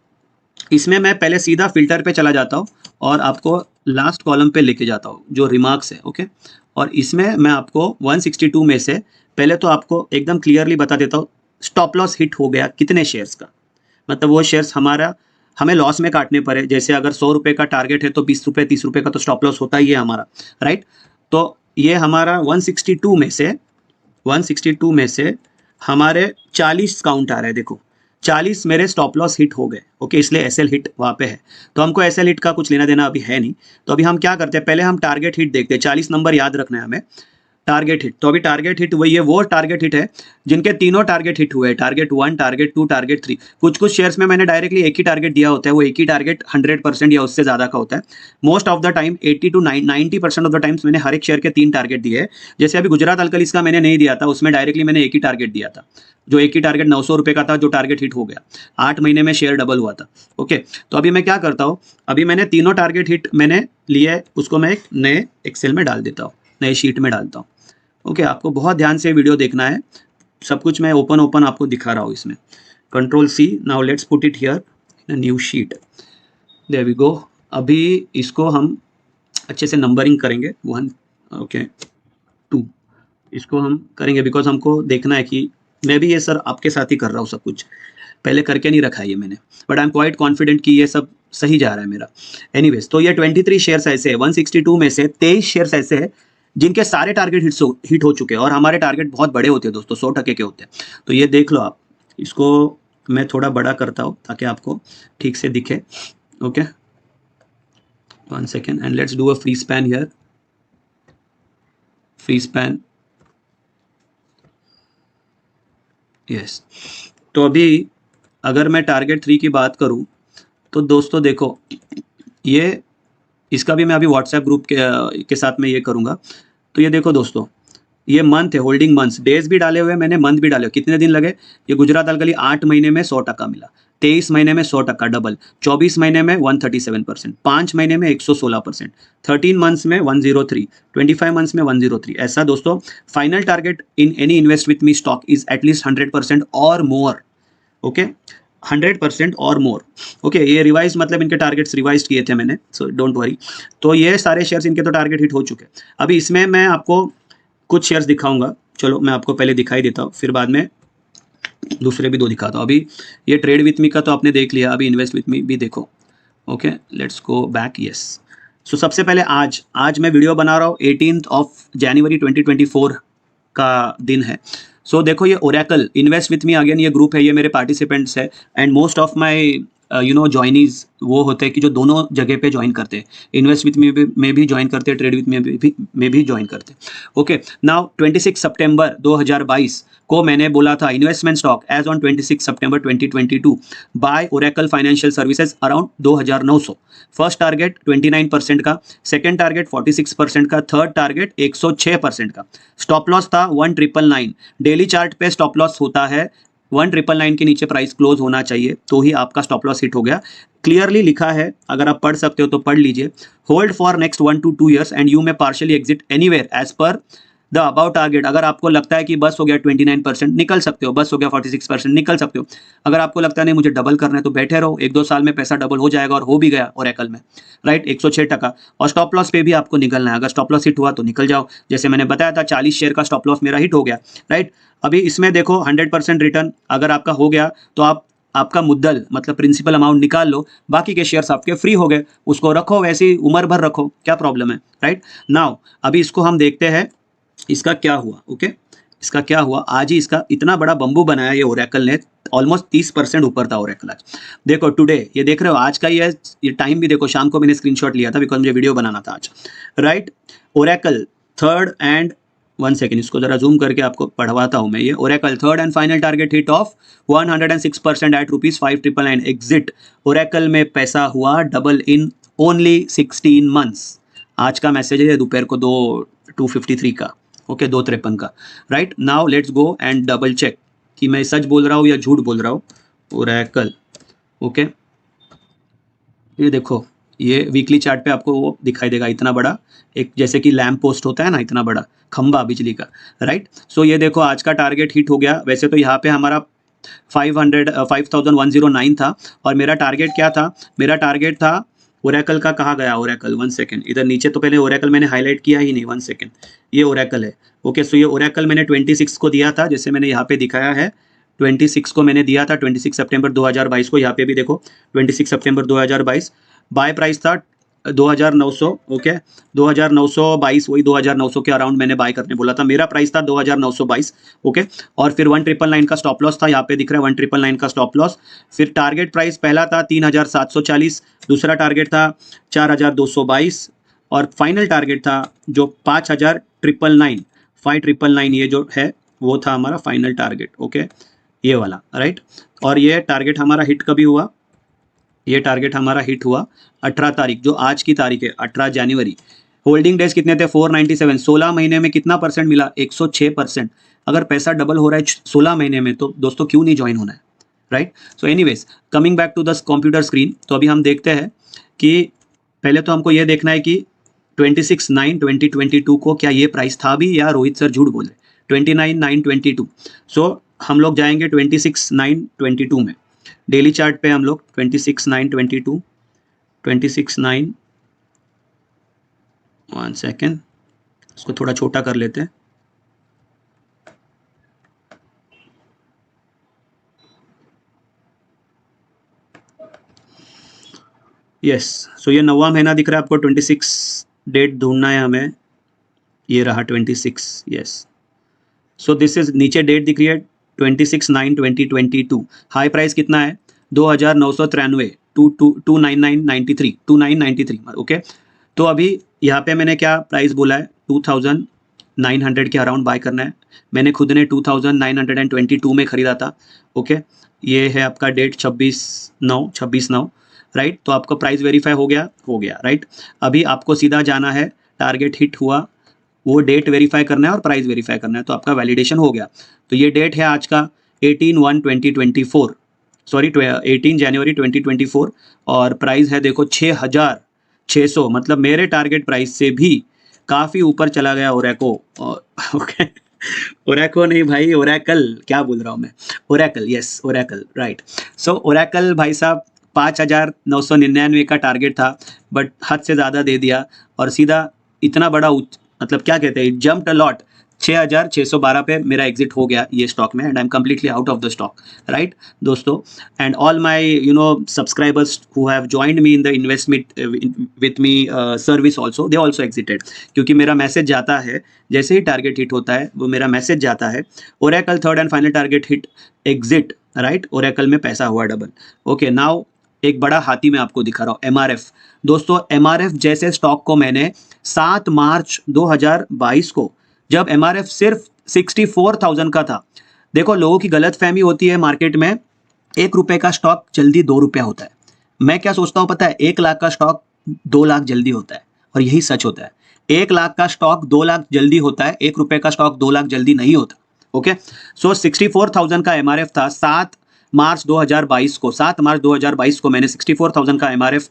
A: इसमें मैं पहले सीधा फिल्टर पे चला जाता हूँ और आपको लास्ट कॉलम पे लेके जाता हूँ जो रिमार्क्स है। ओके और इसमें मैं आपको 162 में से पहले तो आपको एकदम क्लियरली बता देता हूँ स्टॉप लॉस हिट हो गया कितने शेयर्स का, मतलब वो शेयर्स हमारा हमें लॉस में काटने पड़े। जैसे अगर 100 रुपये का टारगेट है तो 20 रुपये 30 रुपये का तो स्टॉप लॉस होता ही है हमारा, राइट। तो ये हमारा 162 में से हमारे 40 काउंट आ रहे हैं, देखो 40 मेरे स्टॉप लॉस हिट हो गए, ओके, इसलिए एसएल हिट वहाँ पे है। तो हमको एसएल हिट का कुछ लेना देना अभी है नहीं, तो अभी हम क्या करते हैं, पहले हम टारगेट हिट देखते हैं। 40 नंबर याद रखना है हमें, टारगेट हिट। तो अभी टारगेट हिट वही है, वो टारगेट हिट है जिनके तीनों टारगेट हिट हुए, टारगेट 1, टारगेट 2, टारगेट 3। कुछ कुछ शेयर्स में मैंने डायरेक्टली एक ही टारगेट दिया होता है, वो एक ही टारगेट 100% या उससे ज़्यादा का होता है। Most of the time 80 to 90% of the times मैंने हर एक शेयर के 3 टारगेट दिए हैं। जैसे अभी गुजरात अल्कलीज का मैंने नहीं दिया था, उसमें डायरेक्टली मैंने एक ही टारगेट दिया था, जो एक ही टारगेट 900 रुपये का था, जो टारगेट हिट हो गया। 8 महीने में शेयर डबल हुआ था, ओके। तो अभी मैं क्या करता हूँ, अभी मैंने तीनों टारगेट हिट मैंने लिए, उसको मैं एक नए एक्सेल में डाल देता हूँ, नए शीट में डालता हूँ, ओके। आपको बहुत ध्यान से वीडियो देखना है, सब कुछ मैं ओपन आपको दिखा रहा हूँ इसमें। Control C, now let's put it here in new sheet, there we go. अभी इसको हम अच्छे से नंबरिंग करेंगे, 1, ओके, 2, इसको हम करेंगे बिकॉज हमको देखना है कि मैं भी ये सर आपके साथ ही कर रहा हूँ, सब कुछ पहले करके नहीं रखा है ये मैंने, but I am quite confident कि ये सब सही जा रहा है मेरा। एनीवेज, तो ये 23 शेयर्स ऐसे है, 162 में से 23 शेयर्स ऐसे हैं जिनके सारे टारगेट हिट हो चुके हैं, और हमारे टारगेट बहुत बड़े होते हैं दोस्तों, 100% के होते हैं। तो ये देख लो आप, इसको मैं थोड़ा बड़ा करता हूँ ताकि आपको ठीक से दिखे, okay. 1 second and let's do a free span here, free span, yes. तो अभी अगर मैं टारगेट 3 की बात करूँ तो दोस्तों देखो, ये इसका भी मैं अभी व्हाट्सएप ग्रुप के साथ में ये करूँगा। तो ये देखो दोस्तों, ये मंथ है, होल्डिंग मंथ्स, डेज भी डाले हुए मैंने, मंथ भी डाले हुए, कितने दिन लगे। ये गुजरात अल्कली 8 महीने में 100% मिला, 23 महीने में 100% डबल, 24 महीने में 137%, 5 महीने में 116%, 13 मंथ्स में 103, 25 मंथ्स में 103। ऐसा दोस्तों, final target in any invest with me stock is at least 100% और मोर, ओके, 100% और मोर, ओके। ये रिवाइज मतलब इनके टारगेट्स रिवाइज किए थे मैंने, सो डोंट वरी। तो ये सारे शेयर्स इनके तो टारगेट हिट हो चुके। अभी इसमें मैं आपको कुछ शेयर्स दिखाऊंगा, चलो मैं आपको पहले दिखाई देता हूँ, फिर बाद में दूसरे भी 2 दिखाता हूँ। अभी ये ट्रेड विथ मी का तो आपने देख लिया, अभी इन्वेस्ट विथ मी भी देखो, okay. Let's go back, yes. So सबसे पहले आज मैं वीडियो बना रहा हूँ 18 जनवरी 2024 का दिन है। सो देखो, ये Oracle invest with me, again ये ग्रुप है, ये मेरे पार्टिसिपेंट्स है, एंड मोस्ट ऑफ माय जॉइनीज वो होते हैं कि जो दोनों जगह पे ज्वाइन करते हैं, इन्वेस्ट विथ में भी ज्वाइन करते हैं, ट्रेड विथ में भी ज्वाइन करते हैं, ओके। नाउ 26 सितंबर 2022 को मैंने बोला था इन्वेस्टमेंट स्टॉक एज ऑन 26 सितंबर 2022 by Oracle financial services around 2900। First target 29% का, सेकंड टारगेट 46% का, थर्ड टारगेट 106% का। स्टॉप लॉस था 1999। डेली चार्ट पे स्टॉप लॉस होता है 1999 के नीचे प्राइस क्लोज होना चाहिए, तो ही आपका स्टॉप लॉस हिट हो गया। क्लियरली लिखा है, अगर आप पढ़ सकते हो तो पढ़ लीजिए। Hold for next 1 to 2 years and you may partially exit anywhere as per the about target. अगर आपको लगता है कि बस हो गया 29% निकल सकते हो, बस हो गया 46% निकल सकते हो। अगर आपको लगता है नहीं मुझे डबल करना है तो बैठे रहो, 1-2 साल में पैसा डबल हो जाएगा, और हो भी गया ओरेकल में, राइट, 106%। और स्टॉप लॉस पे भी आपको निकलना है, अगर स्टॉप लॉस हिट हुआ तो निकल जाओ। जैसे मैंने बताया था 40 शेयर का स्टॉप लॉस मेरा हिट हो गया, राइट। अभी इसमें देखो 100% रिटर्न अगर आपका हो गया तो आपका मुद्दल मतलब प्रिंसिपल अमाउंट निकाल लो, बाकी के शेयर्स आपके फ्री हो गए, उसको रखो वैसे ही उम्र भर रखो, क्या प्रॉब्लम है, राइट। नाउ अभी इसको हम देखते हैं इसका क्या हुआ, ओके। इसका क्या हुआ, आज ही इसका इतना बड़ा बम्बू बनाया ये ओरेकल ने, ऑलमोस्ट 30% ऊपर था ओरेकल आज। देखो टुडे, ये देख रहे हो आज का ये टाइम भी देखो, शाम को मैंने स्क्रीनशॉट लिया था बिकॉज मुझे वीडियो बनाना था आज, right. Oracle third and 1 second, इसको जरा जूम करके आपको पढ़वाता हूं मैं। ये Oracle third and final target hit of 106% at ₹5,999 exit. Oracle में पैसा हुआ डबल इन ओनली 16 मंथ्स। आज का मैसेज है दोपहर को 2:53 का, ओके, 2:53 का, right. Now let's go and double check कि मैं सच बोल रहा हूँ या झूठ बोल रहा हूँ। ओरेकल, ओके, ये देखो, ये वीकली चार्ट पे आपको वो दिखाई देगा, इतना बड़ा एक जैसे कि लैम्प पोस्ट होता है ना, इतना बड़ा खंबा बिजली का, राइट। सो ये देखो आज का टारगेट हिट हो गया। वैसे तो यहाँ पे हमारा 5109 था, और मेरा टारगेट क्या था, मेरा टारगेट था ओरेकल का कहाँ गया ओरेकल, 1 सेकेंड, इधर नीचे तो पहले ओरेकल मैंने हाईलाइट किया ही नहीं, 1 सेकेंड, ये ओरेकल है। ओके, सो ये ओरेकल मैंने 26 को दिया था, जैसे मैंने यहाँ पे दिखाया है 26 को मैंने दिया था, 26 सितंबर 2022 को, यहाँ पे भी देखो 26 सितंबर 2022, बाय प्राइस था 2900। ओके, 2922, वही 2900 के अराउंड मैंने बाय करने बोला था, मेरा प्राइस था 2922। ओके, और फिर 1999 का स्टॉप लॉस था, यहाँ पे दिख रहा है 1999 का स्टॉप लॉस। फिर टारगेट प्राइस पहला था 3740, दूसरा टारगेट था 4222, और फाइनल टारगेट था जो 5999, 5999 ये जो है वो था हमारा फाइनल टारगेट। ओके, ये वाला, राइट। और ये टारगेट हमारा हिट कभी हुआ, ये टारगेट हमारा हिट हुआ 18 तारीख, जो आज की तारीख है 18 जनवरी। होल्डिंग डेज कितने थे, 497, 16 महीने में कितना परसेंट मिला, 106%। अगर पैसा डबल हो रहा है 16 महीने में, तो दोस्तों क्यों नहीं ज्वाइन होना है, right. So anyways, coming back to the computer screen, तो अभी हम देखते हैं कि पहले तो हमको ये देखना है कि 26/9/2022 को क्या ये प्राइस था भी, या रोहित सर झूठ बोल रहे, 29/9/22। सो हम लोग जाएंगे 26/9/22 में, डेली चार्ट पे हम लोग 26/9/22, 26/9, 1 सेकेंड, इसको थोड़ा छोटा कर लेते हैं। यस, सो ये 9वां महीना दिख रहा है आपको, 26 डेट ढूंढना है हमें, ये रहा 26। यस, सो दिस इज, नीचे डेट दिख रही है 26/9/2022। हाई प्राइस कितना है, 2993, 29993, 2993। ओके, तो अभी यहाँ पे मैंने क्या प्राइस बोला है, 2900 के अराउंड बाय करना है। मैंने खुद ने 2922 में खरीदा था। ओके, ये है आपका डेट 26/9, राइट। तो आपको प्राइस वेरीफाई हो गया, राइट। अभी आपको सीधा जाना है, टारगेट हिट हुआ, वो डेट वेरीफाई करना है और प्राइस वेरीफाई करना है, तो आपका वैलिडेशन हो गया। तो ये डेट है आज का 18/1/2024, सॉरी 18 जनवरी 2024, और प्राइस है देखो 6600, मतलब मेरे टारगेट प्राइस से भी काफ़ी ऊपर चला गया ओरेको। ओके, ओरेको नहीं भाई, ओरेकल, क्या बोल रहा हूँ मैं, ओरेकल, यस ओरेकल, राइट। सो ओरेकल भाई साहब 5999 का टारगेट था, बट हद से ज़्यादा दे दिया, और सीधा इतना बड़ा मतलब क्या कहते हैं, जम्प्ड अ लॉट, 6612 पे मेरा एग्जिट हो गया ये स्टॉक में, and I am completely out of the stock, right दोस्तों। And all my subscribers who have joined me in the investment with me service also, they also exited, क्योंकि मेरा message जाता है जैसे ही टारगेट हिट होता है, वो मेरा मैसेज जाता है, Oracle third and final target hit, exit, right. Oracle में पैसा हुआ डबल। ओके, नाउ एक बड़ा हाथी मैं आपको दिखा रहा हूँ, एमआरएफ। दोस्तों एमआरएफ जैसे स्टॉक को मैंने 7 मार्च 2022 को, जब एमआरएफ सिर्फ 64,000 का था, देखो लोगों की गलत फहमी होती है मार्केट में, 1 रुपए का स्टॉक जल्दी 2 रुपया होता है। मैं क्या सोचता हूँ पता है, 1 लाख का स्टॉक 2 लाख जल्दी होता है, और यही सच होता है। 1 लाख का स्टॉक 2 लाख जल्दी होता है, 1 रुपए का स्टॉक 2 लाख जल्दी नहीं होता। ओके, सो 64,000 का एमआरएफ था 7 मार्च 2022 को, 7 मार्च 2022 को मैंने 64,000 का एमआरएफ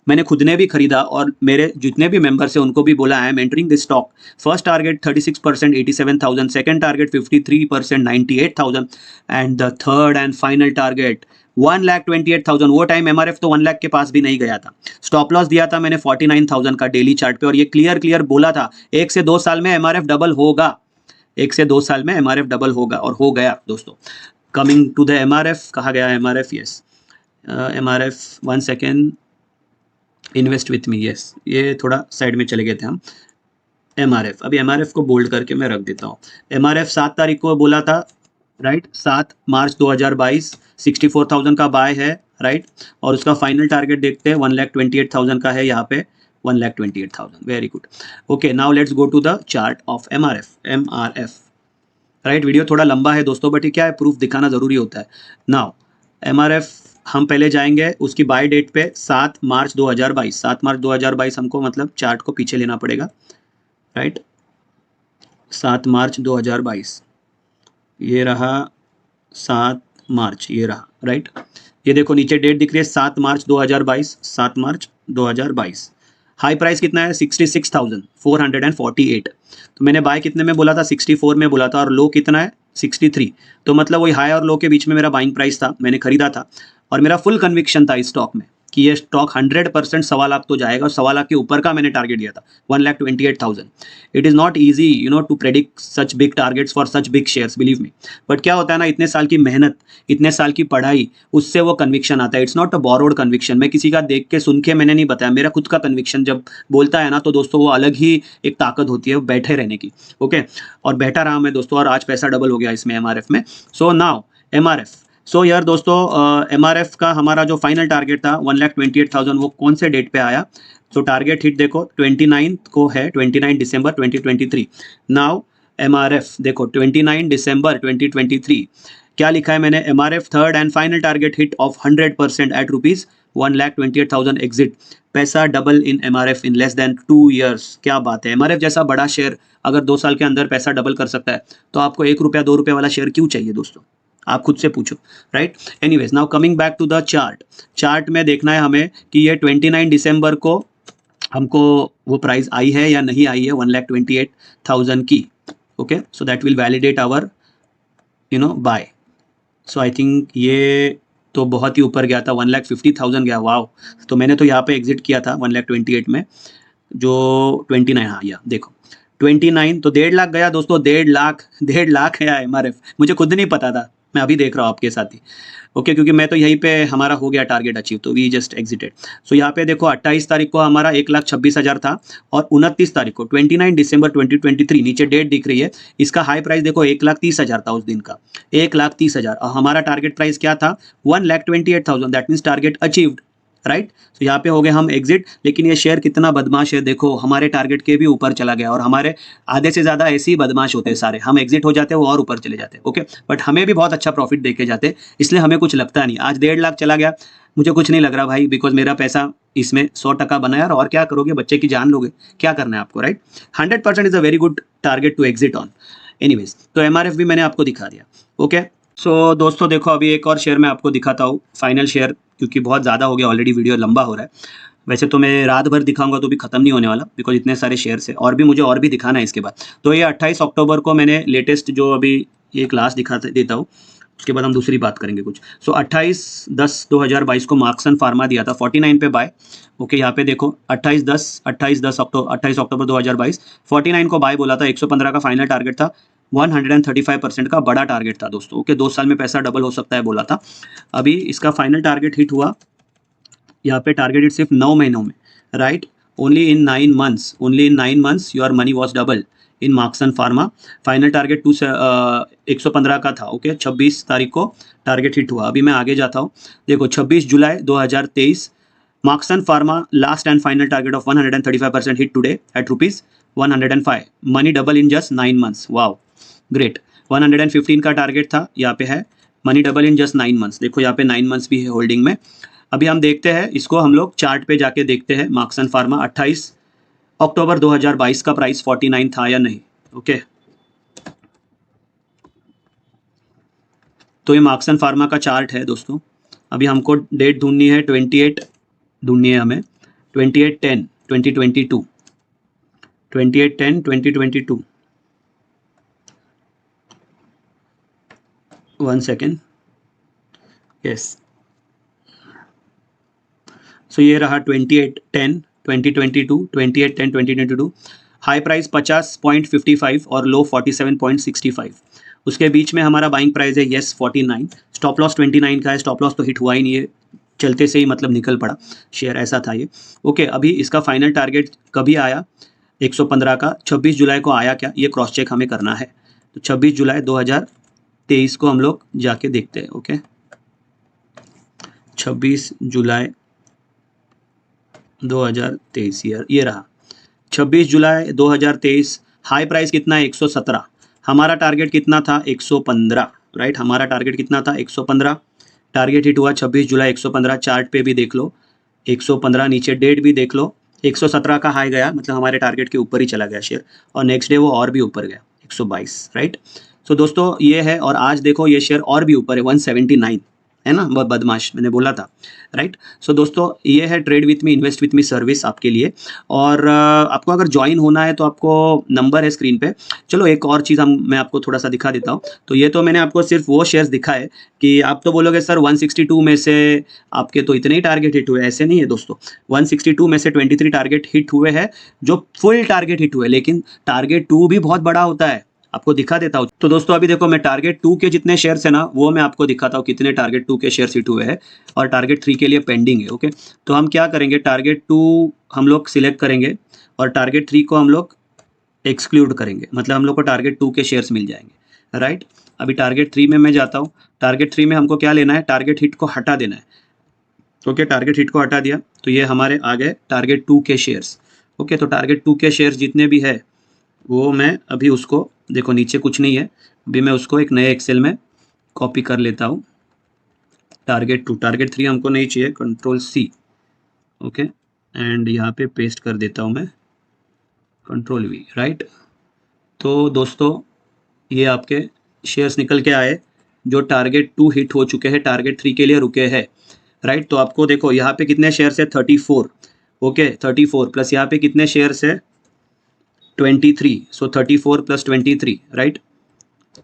A: मैंने खुद ने भी खरीदा, और मेरे जितने भी मेंबर्स हैं उनको भी बोला I am entering this stock. First target 36%, 87,000, second target 53%, 98,000, and the third and final target 1,28,000। वो टाइम एमआरएफ तो 1 लाख के पास भी नहीं गया था। स्टॉप लॉस दिया था मैंने 49,000 का डेली चार्ट पे, और ये क्लियर बोला था 1 से 2 साल में एमआरएफ डबल होगा, 1 से 2 साल में एमआरएफ डबल होगा, और हो गया दोस्तों। कमिंग टू द एमआरएफ, कहा गया MRF, yes MRF, 1 second, invest with me, yes, ये थोड़ा साइड में चले गए थे हम। एमआरएफ, अभी एमआरएफ को बोल्ड करके मैं रख देता हूँ। एमआरएफ 7 तारीख को बोला था, राइट, 7 मार्च 2022, 64,000 का बाय है, राइट, और उसका फाइनल टारगेट देखते हैं 1,28,000 का है, यहाँ पे 1,28,000, very good. Okay, now let's go to the chart of MRF, right. Video थोड़ा लंबा है दोस्तों, बट ये क्या है, प्रूफ दिखाना ज़रूरी होता है। नाउ एमआरएफ हम पहले जाएंगे उसकी बाय डेट पे 7 मार्च 2022, 7 मार्च 2022 हमको मतलब चार्ट को पीछे लेना पड़ेगा, राइट। 7 मार्च 2022, ये रहा 7 मार्च, ये रहा, राइट। ये देखो नीचे डेट दिख रही है 7 मार्च 2022, 7 मार्च 2022। हाई प्राइस कितना है, 66,448। तो मैंने बाय कितने में बोला था, 64 में बोला था, और लो कितना है, 63। तो मतलब वही हाई और लो के बीच में मेरा बाइंग प्राइस था, मैंने खरीदा था, और मेरा फुल कन्विक्शन था इस स्टॉक में कि ये स्टॉक 100% 1.25 तो जाएगा, और 1.25 के ऊपर का मैंने टारगेट दिया था 1,28,000। It is not easy to predict such big targets for such big shares, believe me. But क्या होता है ना, इतने साल की मेहनत, इतने साल की पढ़ाई, उससे वो कन्विक्शन आता है। It's not a borrowed conviction. मैं किसी का देख के सुन के मैंने नहीं बताया, मेरा खुद का कन्विक्शन जब बोलता है ना, तो दोस्तों वो अलग ही एक ताकत होती है बैठे रहने की। ओके, और बैठा रहा मैं दोस्तों, और आज पैसा डबल हो गया इसमें MRF में। सो नाउ MRF, सो यार दोस्तों, MRF का हमारा जो फाइनल टारगेट था 1,28,000, वो कौन से डेट पे आया? तो टारगेट हिट देखो 29 को है, 29 दिसंबर 2023। नाउ MRF देखो 29 दिसंबर 2023 क्या लिखा है मैंने? MRF third and final target hit of 100% at ₹1,28,000 exit. पैसा double in MRF in less than 2 years. क्या बात है! MRF जैसा बड़ा शेयर अगर 2 साल के अंदर पैसा डबल कर सकता है, तो आपको ₹1 ₹2 वाला शेयर क्यों चाहिए दोस्तों? आप खुद से पूछो, right? Anyways, now coming back to the chart में देखना है हमें कि ये 29 दिसंबर को हमको वो प्राइस आई है या नहीं आई है 1,28,000 की। Okay, so that will validate our buy. So I think ये तो बहुत ही ऊपर गया था, 1,50,000 गया। वाओ! तो मैंने तो यहाँ पे एग्जिट किया था 1,28,000 में, जो 29, हाँ या देखो 29, तो 1.5 लाख गया दोस्तों। 1.5 लाख है MRF। मुझे खुद नहीं पता था, मैं अभी देख रहा हूँ आपके साथ ही। ओके, क्योंकि मैं तो यहीं पे हमारा हो गया टारगेट अचीव, तो वी जस्ट एग्जिटेड। सो यहाँ पे देखो 28 तारीख को हमारा 1,26,000 था, और 29 तारीख को 29 दिसंबर 2023 नीचे डेट दिख रही है, इसका हाई प्राइस देखो 1,30,000 था उस दिन का, 1,30,000। और हमारा टारगेट प्राइस क्या था? 1,28,000। That means target achieved, right? तो यहाँ पे हो गए हम एग्जिट। लेकिन ये शेयर कितना बदमाश है देखो, हमारे टारगेट के भी ऊपर चला गया, और हमारे आधे से ज़्यादा ऐसे ही बदमाश होते हैं सारे। हम एग्जिट हो जाते हैं, वो और ऊपर चले जाते हैं। ओके, बट हमें भी बहुत अच्छा प्रॉफिट दे के जाते हैं, इसलिए हमें कुछ लगता नहीं। आज 1.5 लाख चला गया, मुझे कुछ नहीं लग रहा भाई, बिकॉज मेरा पैसा इसमें 100% बना है। और क्या करोगे? बच्चे की जान लोगे? क्या करना है आपको, right? 100% is a very good target to exit on. Anyways, तो MRF भी मैंने आपको दिखा दिया। ओके, सो दोस्तों देखो, अभी एक और शेयर मैं आपको दिखाता हूँ, फाइनल शेयर, क्योंकि बहुत ज़्यादा हो गया ऑलरेडी, वीडियो लंबा हो रहा है। वैसे तो मैं रात भर दिखाऊंगा तो भी ख़त्म नहीं होने वाला, बिकॉज इतने सारे शेयर्स है, और भी मुझे और भी दिखाना है इसके बाद। तो ये 28 अक्टूबर को मैंने लेटेस्ट जो अभी ये क्लास दिखा देता हूँ, उसके बाद हम दूसरी बात करेंगे कुछ। सो 28/10/2022 को मार्क्सन फार्मा दिया था 49 पे बाय। ओके, यहाँ पे देखो 28 अक्टूबर 2022 49 को बाय बोला था। 115 का फाइनल टारगेट था, 135% का बड़ा टारगेट था दोस्तों। ओके, 2 साल में पैसा डबल हो सकता है बोला था। अभी इसका फाइनल टारगेट हिट हुआ, यहाँ पे टारगेट हिट सिर्फ 9 महीनों में, right? Only in 9 months your money was double in Marksans pharma. Final target 115 का था। ओके, 26 तारीख को टारगेट हिट हुआ। अभी मैं आगे जाता हूँ, देखो 26 जुलाई 2023 Marksans pharma last and final target of 135% hit today at ₹105। Money double in just 9 months. Wow, great. 115 का टारगेट था, यहाँ पे है money double in just 9 months. देखो यहाँ पे 9 मंथ्स भी है होल्डिंग में। अभी हम देखते हैं इसको, हम लोग चार्ट पे जाके देखते हैं मार्क्सन फार्मा 28 अक्टूबर 2022 का प्राइस 49 था या नहीं। ओके, तो ये मार्क्सन फार्मा का चार्ट है दोस्तों। अभी हमको डेट ढूंढनी है, 28 ढूंढनी है हमें, 28/10/2022, 28/10/2022। 1 सेकेंड, यस। सो ये रहा 28/10/2022, 28/10/2022। हाई प्राइस 50.55 और लो 47.65। उसके बीच में हमारा बाइंग प्राइस है येस 49। स्टॉप लॉस 29 का है। स्टॉप लॉस तो हिट हुआ ही नहीं है, चलते से ही मतलब निकल पड़ा शेयर, ऐसा था ये। ओके, अभी इसका फाइनल टारगेट कभी आया? 115 का 26 जुलाई को आया क्या? ये क्रॉस चेक हमें करना है। तो 26 जुलाई 2023 को हम लोग जाके देखते हैं। ओके, 26 जुलाई 2023 ये रहा 26 जुलाई 2023। हाई प्राइस कितना है? 117। हमारा टारगेट कितना था? 115, राइट? हमारा टारगेट कितना था? 115। टारगेट हिट हुआ 26 जुलाई 115। चार्ट पे भी देख लो 115, नीचे डेट भी देख लो 117 का हाई गया, मतलब हमारे टारगेट के ऊपर ही चला गया शेयर, और नेक्स्ट डे वो और भी ऊपर गया 122, राइट? सो दोस्तों ये है, और आज देखो ये शेयर और भी ऊपर है 179, है ना, बदमाश मैंने बोला था, राइट। सो दोस्तों ये है trade with me invest with me service आपके लिए। और आपको अगर ज्वाइन होना है तो आपको नंबर है स्क्रीन पे। चलो एक और चीज़ मैं आपको थोड़ा सा दिखा देता हूँ। तो ये तो मैंने आपको सिर्फ वो शेयर्स दिखाए कि आप तो बोलोगे सर 162 में से आपके तो इतने ही टारगेट हिट हुए, ऐसे नहीं है दोस्तों। 162 में से 23 टारगेट हिट हुए हैं जो फुल टारगेट हिट हुए, लेकिन टारगेट 2 भी बहुत बड़ा होता है, आपको दिखा देता हूँ। तो दोस्तों अभी देखो मैं टारगेट 2 के जितने शेयर्स है ना वो मैं आपको दिखाता हूँ कितने टारगेट 2 के शेयर्स हिट हुए हैं और टारगेट 3 के लिए पेंडिंग है। ओके, तो हम क्या करेंगे, टारगेट 2 हम लोग सिलेक्ट करेंगे और टारगेट 3 को हम लोग एक्सक्लूड करेंगे, मतलब हम लोग को टारगेट 2 के शेयर्स मिल जाएंगे, राइट। अभी टारगेट 3 में मैं जाता हूँ। टारगेट 3 में हमको क्या लेना है, टारगेट हिट को हटा देना है। ओके, टारगेट हिट को हटा दिया तो ये हमारे आ गए टारगेट 2 के शेयर्स। ओके, तो टारगेट 2 के शेयर्स जितने भी है वो मैं अभी उसको, देखो नीचे कुछ नहीं है, अभी मैं उसको एक नए एक्सेल में कॉपी कर लेता हूँ। टारगेट 2, टारगेट 3 हमको नहीं चाहिए, कंट्रोल सी। ओके, एंड यहाँ पे पेस्ट कर देता हूँ मैं, कंट्रोल वी, राइट। तो दोस्तों ये आपके शेयर्स निकल के आए जो टारगेट 2 हिट हो चुके हैं, टारगेट 3 के लिए रुके हैं, राइट। तो आपको देखो यहाँ पे कितने शेयर्स है, 34। ओके, 34 प्लस यहाँ पे कितने शेयर्स है, 23। सो 34 प्लस 23, राइट।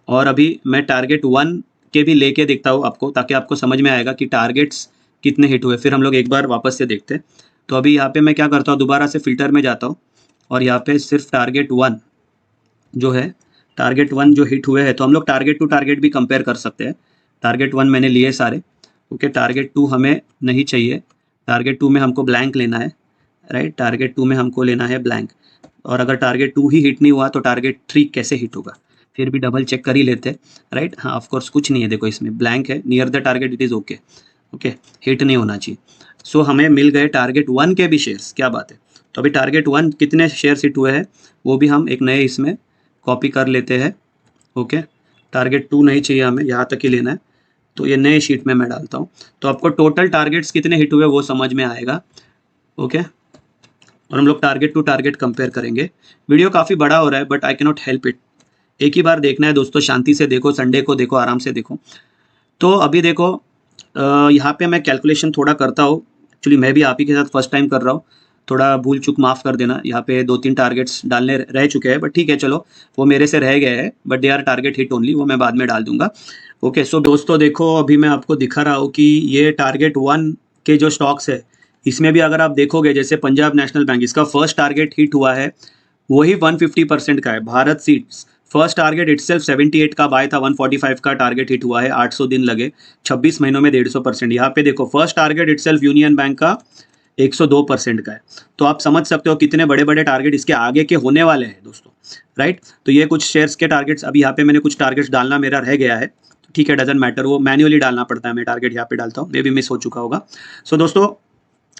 A: और अभी मैं टारगेट 1 के भी लेके देखता हूँ आपको, ताकि आपको समझ में आएगा कि टारगेट्स कितने हिट हुए, फिर हम लोग एक बार वापस से देखते हैं। तो अभी यहाँ पे मैं क्या करता हूँ, दोबारा से फिल्टर में जाता हूँ और यहाँ पे सिर्फ टारगेट 1 जो है, टारगेट 1 जो हिट हुए हैं, तो हम लोग टारगेट टू टारगेट भी कंपेयर कर सकते हैं। टारगेट 1 मैंने लिए सारे। ओके, टारगेट 2 हमें नहीं चाहिए, टारगेट 2 में हमको ब्लैंक लेना है, राइट। टारगेट 2 में हमको लेना है ब्लैंक। और अगर टारगेट 2 ही हिट नहीं हुआ तो टारगेट 3 कैसे हिट होगा, फिर भी डबल चेक कर ही लेते हैं, राइट। हाँ, ऑफकोर्स कुछ नहीं है, देखो इसमें ब्लैंक है, near the target it is okay. Okay, hit नहीं होना चाहिए। सो हमें मिल गए टारगेट 1 के भी शेयर्स, क्या बात है। तो अभी टारगेट 1 कितने शेयर्स हिट हुए हैं वो भी हम एक नए इसमें कॉपी कर लेते हैं। ओके, टारगेट 2 नहीं चाहिए हमें, यहाँ तक ही लेना है, तो ये नए शीट में मैं डालता हूँ। तो आपको टोटल टारगेट्स कितने हिट हुए वो समझ में आएगा। ओके, और हम लोग टारगेट टू टारगेट कंपेयर करेंगे। वीडियो काफ़ी बड़ा हो रहा है but I can not help it, एक ही बार देखना है दोस्तों, शांति से देखो, संडे को देखो, आराम से देखो। तो अभी देखो यहाँ पे मैं कैलकुलेशन थोड़ा करता हूँ, एक्चुअली मैं भी आप ही के साथ फर्स्ट टाइम कर रहा हूँ, थोड़ा भूल चूक माफ़ कर देना। यहाँ पे 2-3 टारगेट्स डालने रह चुके हैं, बट ठीक है चलो, वो मेरे से रह गए हैं, but they are target hit only, वो मैं बाद में डाल दूंगा। ओके, सो दोस्तों देखो अभी मैं आपको दिखा रहा हूँ कि ये टारगेट 1 के जो स्टॉक्स है, इसमें भी अगर आप देखोगे, जैसे पंजाब नेशनल बैंक, इसका फर्स्ट टारगेट हिट हुआ है वही 150% का है। Bharat seeds first target itself 78 का बाय था, 145 का टारगेट हिट हुआ है, 800 दिन लगे, 26 महीनों में 150%। यहाँ पे देखो first target itself union bank का 102% का है। तो आप समझ सकते हो कितने बड़े बड़े टारगेट इसके आगे के होने वाले हैं दोस्तों, राइट। तो ये कुछ शेयर्स के टारगेट्स, अभी यहाँ पे मैंने कुछ टारगेट्स डालना मेरा रह गया है, ठीक है, डजंट मैटर, वो मैन्युअली डालना पड़ता है, मैं टारगेट यहाँ पे डालता हूँ, मे भी मिस हो चुका होगा। सो दोस्तों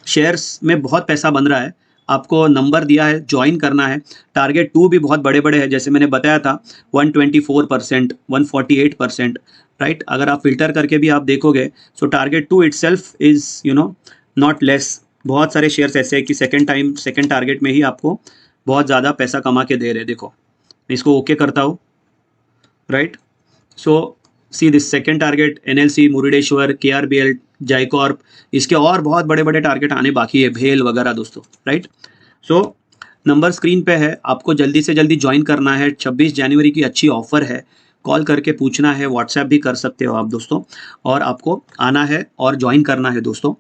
A: शेयर्स में बहुत पैसा बन रहा है, आपको नंबर दिया है, ज्वाइन करना है। टारगेट 2 भी बहुत बड़े बड़े हैं, जैसे मैंने बताया था 124%, 148%, राइट। अगर आप फिल्टर करके भी आप देखोगे, सो target 2 itself is not less. बहुत सारे शेयर्स ऐसे हैं कि सेकेंड टारगेट में ही आपको बहुत ज़्यादा पैसा कमा के दे रहे हैं। देखो मैं इसको ओके करता हूँ, right. So see this second target, NLC, Murudeshwar, KRBL, जाइकॉर्प, इसके और बहुत बड़े बड़े टारगेट आने बाकी है, भेल वगैरह दोस्तों, राइट। सो नंबर स्क्रीन पे है, आपको जल्दी से जल्दी ज्वाइन करना है। 26 जनवरी की अच्छी ऑफर है, कॉल करके पूछना है, व्हाट्सएप भी कर सकते हो आप दोस्तों, और आपको आना है और ज्वाइन करना है दोस्तों।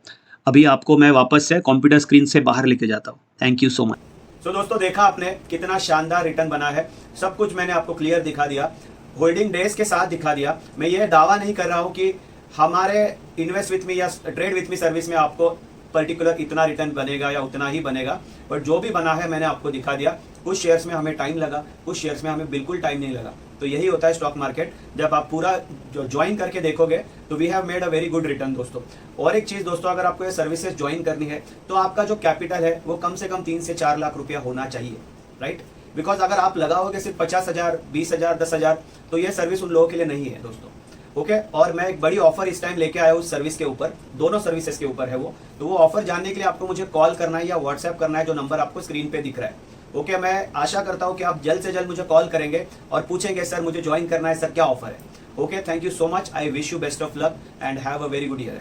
A: अभी आपको मैं वापस से कंप्यूटर स्क्रीन से बाहर लेके जाता हूँ। Thank you so much. So दोस्तों देखा आपने कितना शानदार रिटर्न बना है, सब कुछ मैंने आपको क्लियर दिखा दिया, होल्डिंग डेज के साथ दिखा दिया। मैं ये दावा नहीं कर रहा हूँ कि हमारे इन्वेस्ट विथ मी या ट्रेड विथ मी सर्विस में आपको पर्टिकुलर इतना रिटर्न बनेगा या उतना ही बनेगा, बट जो भी बना है मैंने आपको दिखा दिया। कुछ शेयर्स में हमें टाइम लगा, कुछ शेयर्स में हमें बिल्कुल टाइम नहीं लगा। तो यही होता है स्टॉक मार्केट, जब आप पूरा ज्वाइन करके देखोगे तो we have made a very good return दोस्तों। और एक चीज़ दोस्तों, अगर आपको ये सर्विसेज ज्वाइन करनी है तो आपका जो कैपिटल है वो कम से कम 3 से 4 लाख रुपया होना चाहिए, राइट। बिकॉज अगर आप लगाओगे सिर्फ 50,000, 20,000, 10,000 तो ये सर्विस उन लोगों के लिए नहीं है दोस्तों। ओके, और मैं एक बड़ी ऑफर इस टाइम लेके आया हूँ सर्विस के ऊपर, दोनों सर्विसेज के ऊपर है वो। तो वो ऑफर जानने के लिए आपको मुझे कॉल करना है या व्हाट्सएप करना है, जो नंबर आपको स्क्रीन पे दिख रहा है। ओके, मैं आशा करता हूँ कि आप जल्द से जल्द मुझे कॉल करेंगे और पूछेंगे सर मुझे ज्वाइन करना है सर, क्या ऑफर है। Okay, thank you so much, I wish you best of luck and have a very good year.